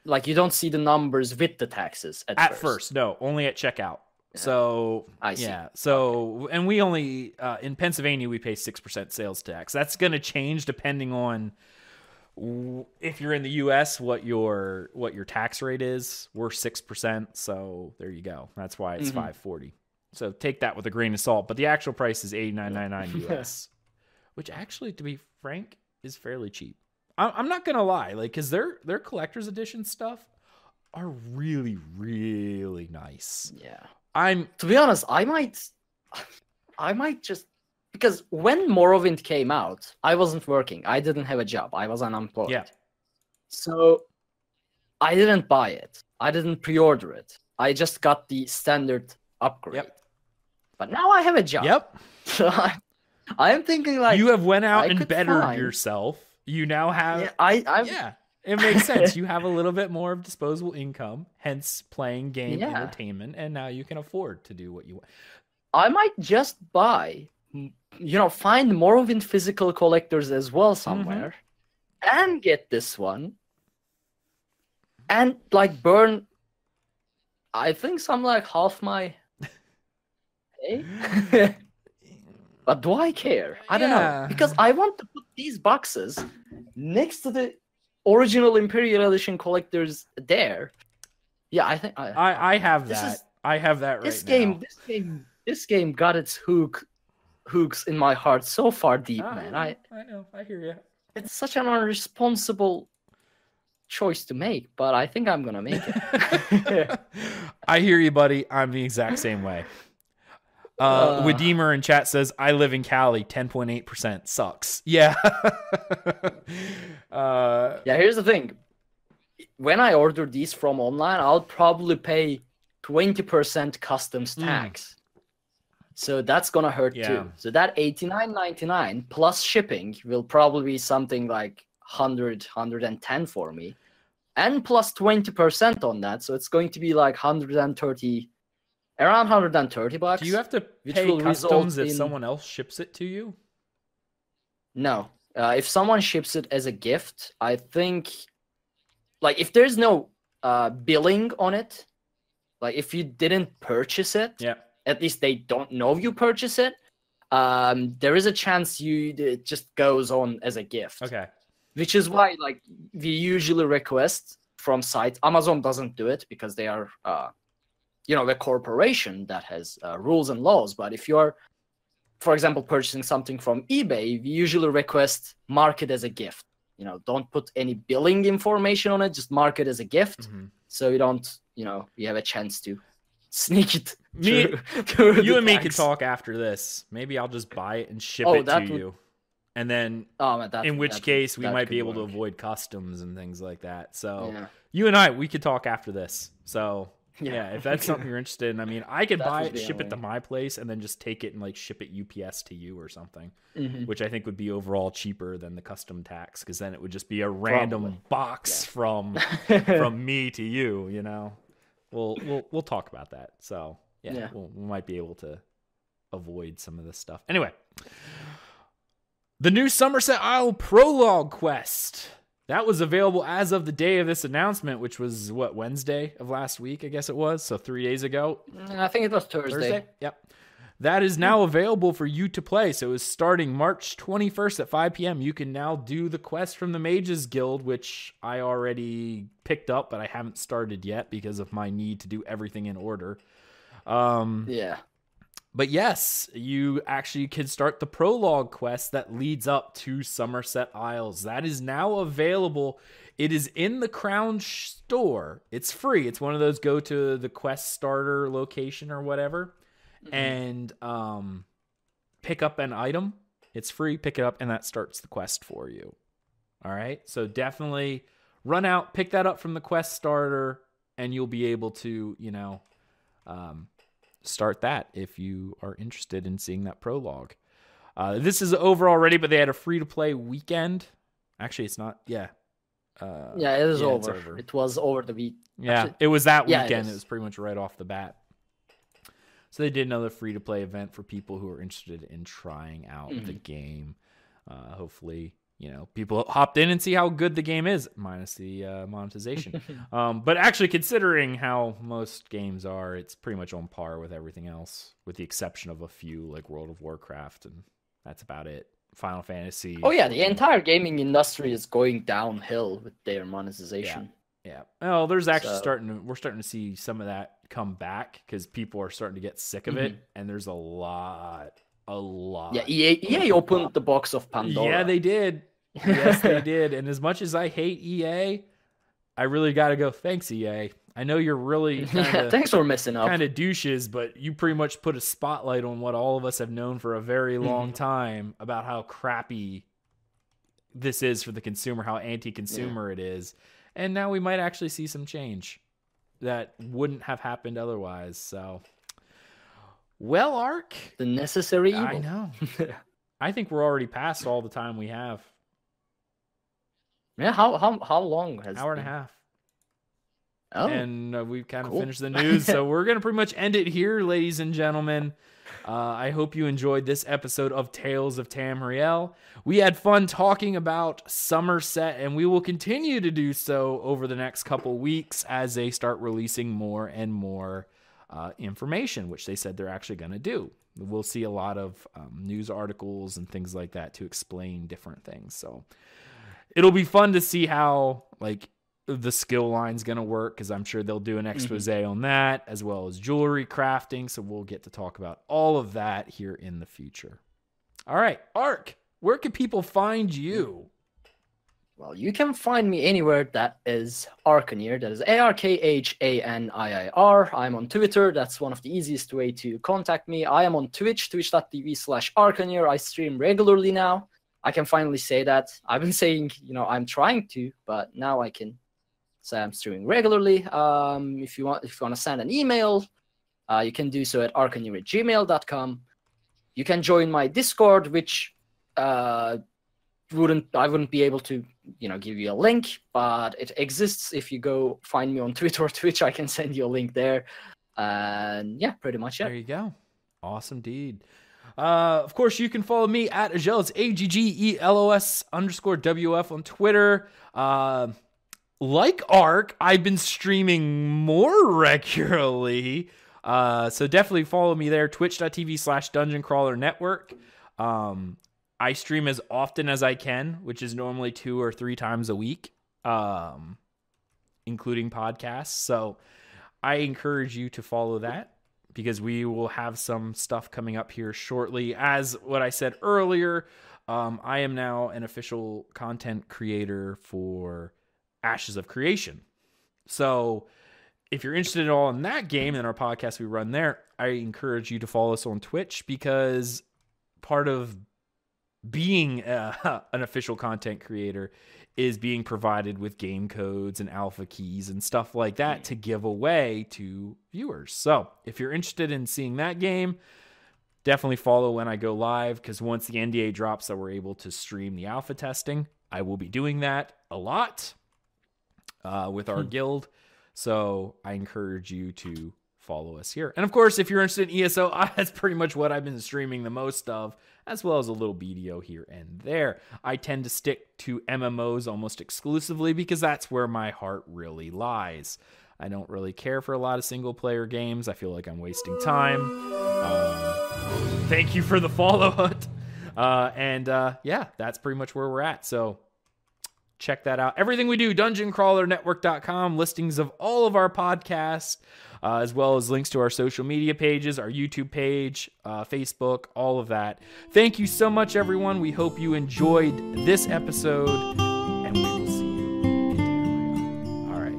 Like, you don't see the numbers with the taxes at
first. No, only at checkout. Yeah. So
I see.
Yeah. So and we only in Pennsylvania we pay 6% sales tax. That's going to change depending on if you're in the U.S. what your tax rate is. We're 6%, so there you go. That's why it's $5.40. So take that with a grain of salt. But the actual price is $89.99 US, which actually, to be frank, is fairly cheap. I'm not gonna lie, like, because their collector's edition stuff are really, really nice.
Yeah. To be honest, I might just, because when Morrowind came out, I wasn't working. I didn't have a job. I was unemployed.
Yeah.
So I didn't buy it. I didn't pre-order it. I just got the standard upgrade.
Yep.
But now I have a job.
Yep.
So I'm thinking, like,
you have went out and bettered yourself. You now have it makes sense. You have a little bit more of disposable income, hence playing game entertainment, and now you can afford to do what you want.
I might just buy, find Morrowind physical collectors as well somewhere, and get this one, and like burn, I think, some like half my pay. But do I care? I don't know, because I want to put these boxes next to the original Imperial Edition collectors there. Yeah, I think
I have that. I have that right
now. This game got its hooks in my heart so far deep, man.
I know. I hear you.
It's such an irresponsible choice to make, but I think I'm gonna make it.
I hear you, buddy. I'm the exact same way. Redeemer in chat says, I live in Cali, 10.8% sucks. Yeah.
Here's the thing. When I order these from online, I'll probably pay 20% customs tax. So that's gonna hurt too. So that $89.99 plus shipping will probably be something like 110 for me. And plus 20% on that. So it's going to be like around $130.
Do you have to pay customs if someone else ships it to you?
No. If someone ships it as a gift, I think, like, if there's no billing on it, like if you didn't purchase it, at least they don't know you purchase it, there is a chance it just goes on as a gift.
Okay.
Which is why, like, we usually request from sites. Amazon doesn't do it because they are a corporation that has rules and laws. But if you're, for example, purchasing something from eBay, we usually request mark it as a gift. Don't put any billing information on it. Just mark it as a gift, so you don't, you have a chance to sneak it.
You and me can talk after this. Maybe I'll just buy it and ship it to you, and then in which case we might be able to avoid customs and things like that. So you and we could talk after this. So. Yeah, if that's something you're interested in, I mean, I could buy it, ship it to my place, and then just take it and like ship it UPS to you or something, which I think would be overall cheaper than the custom tax, because then it would just be a random box from me to you. We'll talk about that. So we might be able to avoid some of this stuff. Anyway, the new Summerset Isle prologue quest. That was available as of the day of this announcement, which was, Wednesday of last week, I guess it was. So 3 days ago.
I think it was Thursday.
Yep. That is now available for you to play. So it was starting March 21st at 5 p.m. You can now do the quest from the Mages Guild, which I already picked up, but I haven't started yet because of my need to do everything in order. But yes, you actually can start the prologue quest that leads up to Summerset Isles. That is now available. It is in the Crown store. It's free. It's one of those go to the quest starter location or whatever and pick up an item. It's free. Pick it up, and that starts the quest for you. All right? So definitely run out, pick that up from the quest starter, and you'll be able to, start that if you are interested in seeing that prologue. This is over already, but they had a free-to-play weekend. Actually, it's not. Yeah.
Yeah, it is
yeah,
over.
It's over.
It was over the week.
Yeah,
Actually,
it was that
yeah,
weekend. It was pretty much right off the bat. So they did another free-to-play event for people who are interested in trying out the game. Hopefully, people hopped in and see how good the game is, minus the monetization. But actually, considering how most games are, it's pretty much on par with everything else, with the exception of a few like World of Warcraft, and that's about it. Final Fantasy.
Oh yeah, the entire gaming industry is going downhill with their monetization.
Yeah. Well, there's actually we're starting to see some of that come back because people are starting to get sick of it, and there's a lot. Yeah,
EA opened the box of Pandora.
Yeah, they did. Yes, they did. And as much as I hate EA, I really got to go, thanks, EA. I know you're really
thanks for messing up.
Kind of douches, but you pretty much put a spotlight on what all of us have known for a very long time about how crappy this is for the consumer, how anti-consumer it is. And now we might actually see some change that wouldn't have happened otherwise. So, well, Ark.
The necessary evil.
I know. I think we're already past all the time we have.
Yeah, how long has
hour and a half?
Oh,
and we've kind of finished the news, so we're going to pretty much end it here, ladies and gentlemen. I hope you enjoyed this episode of Tales of Tamriel. We had fun talking about Summerset, and we will continue to do so over the next couple weeks as they start releasing more and more information, which they said they're actually going to do. We'll see a lot of news articles and things like that to explain different things. So it'll be fun to see how, the skill line's going to work, because I'm sure they'll do an expose on that, as well as jewelry crafting. So we'll get to talk about all of that here in the future. All right, Ark, where can people find you?
Well, you can find me anywhere that is Arkhaniir. That is ARKHANIIR. I'm on Twitter. That's one of the easiest way to contact me. I am on Twitch, twitch.tv/Arkhaniir. I stream regularly now. I can finally say that. I've been saying, I'm trying to, but now I can say I'm streaming regularly. If you want to send an email, you can do so at arkhaniir@gmail.com. You can join my Discord, which I wouldn't be able to, give you a link, but it exists. If you go find me on Twitter or Twitch, I can send you a link there. And yeah, pretty much it.
There you go. Awesome, dude. Of course, you can follow me at Aggelos, AGGELOS_WF on Twitter. Like Ark, I've been streaming more regularly. So definitely follow me there, twitch.tv/Dungeon Crawler Network. I stream as often as I can, which is normally 2 or 3 times a week, including podcasts. So I encourage you to follow that, because we will have some stuff coming up here shortly. As what I said earlier, I am now an official content creator for Ashes of Creation. So if you're interested at all in that game and our podcast we run there, I encourage you to follow us on Twitch, because part of being an official content creator is being provided with game codes and alpha keys and stuff like that to give away to viewers. So if you're interested in seeing that game, definitely follow when I go live, because once the NDA drops that we're able to stream the alpha testing, I will be doing that a lot with our guild. So I encourage you to follow us here. And of course, if you're interested in ESO, that's pretty much what I've been streaming the most of, as well as a little BDO here and there. I tend to stick to MMOs almost exclusively, because that's where my heart really lies. I don't really care for a lot of single player games. I feel like I'm wasting time. Thank you for the follow. Yeah, that's pretty much where we're at. So check that out. Everything we do, dungeoncrawlernetwork.com, listings of all of our podcasts, as well as links to our social media pages, our YouTube page, Facebook, all of that. Thank you so much, everyone. We hope you enjoyed this episode, and we will see you in Tamriel. All right.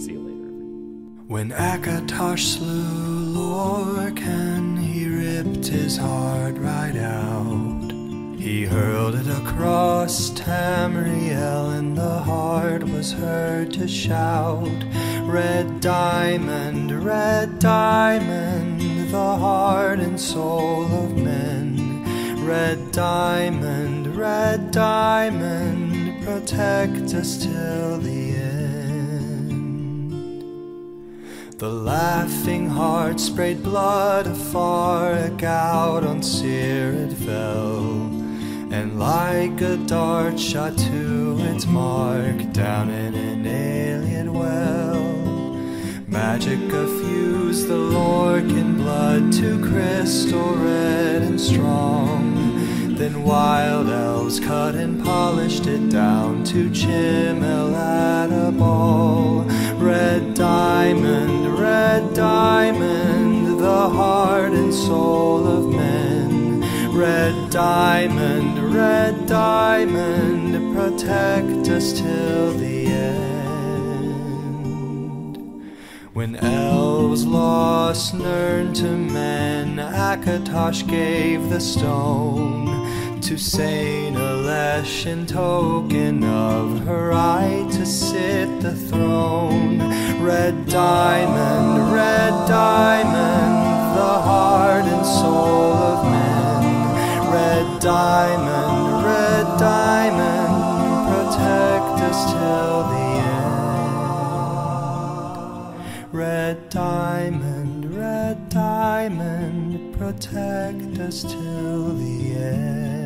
See you later, everyone.
When Akatosh slew Lorcan, he ripped his heart right out. He hurled it across Tamriel, and the heart was heard to shout, red diamond, the heart and soul of men. Red diamond, protect us till the end. The laughing heart sprayed blood afar, a gout on Seer it fell, and like a dart shot to its mark down in an alien well. Magicka fused the Lorcan blood to crystal red and strong. Then wild elves cut and polished it down to chimel at a ball. Red diamond, the heart and soul of men. Red diamond, protect us till the end. When elves lost Nirn to men, Akatosh gave the stone to Saint Alesh in token of her right to sit the throne. Red diamond, the heart and soul of men. Red diamond, protect us till the end. Red diamond, protect us till the end.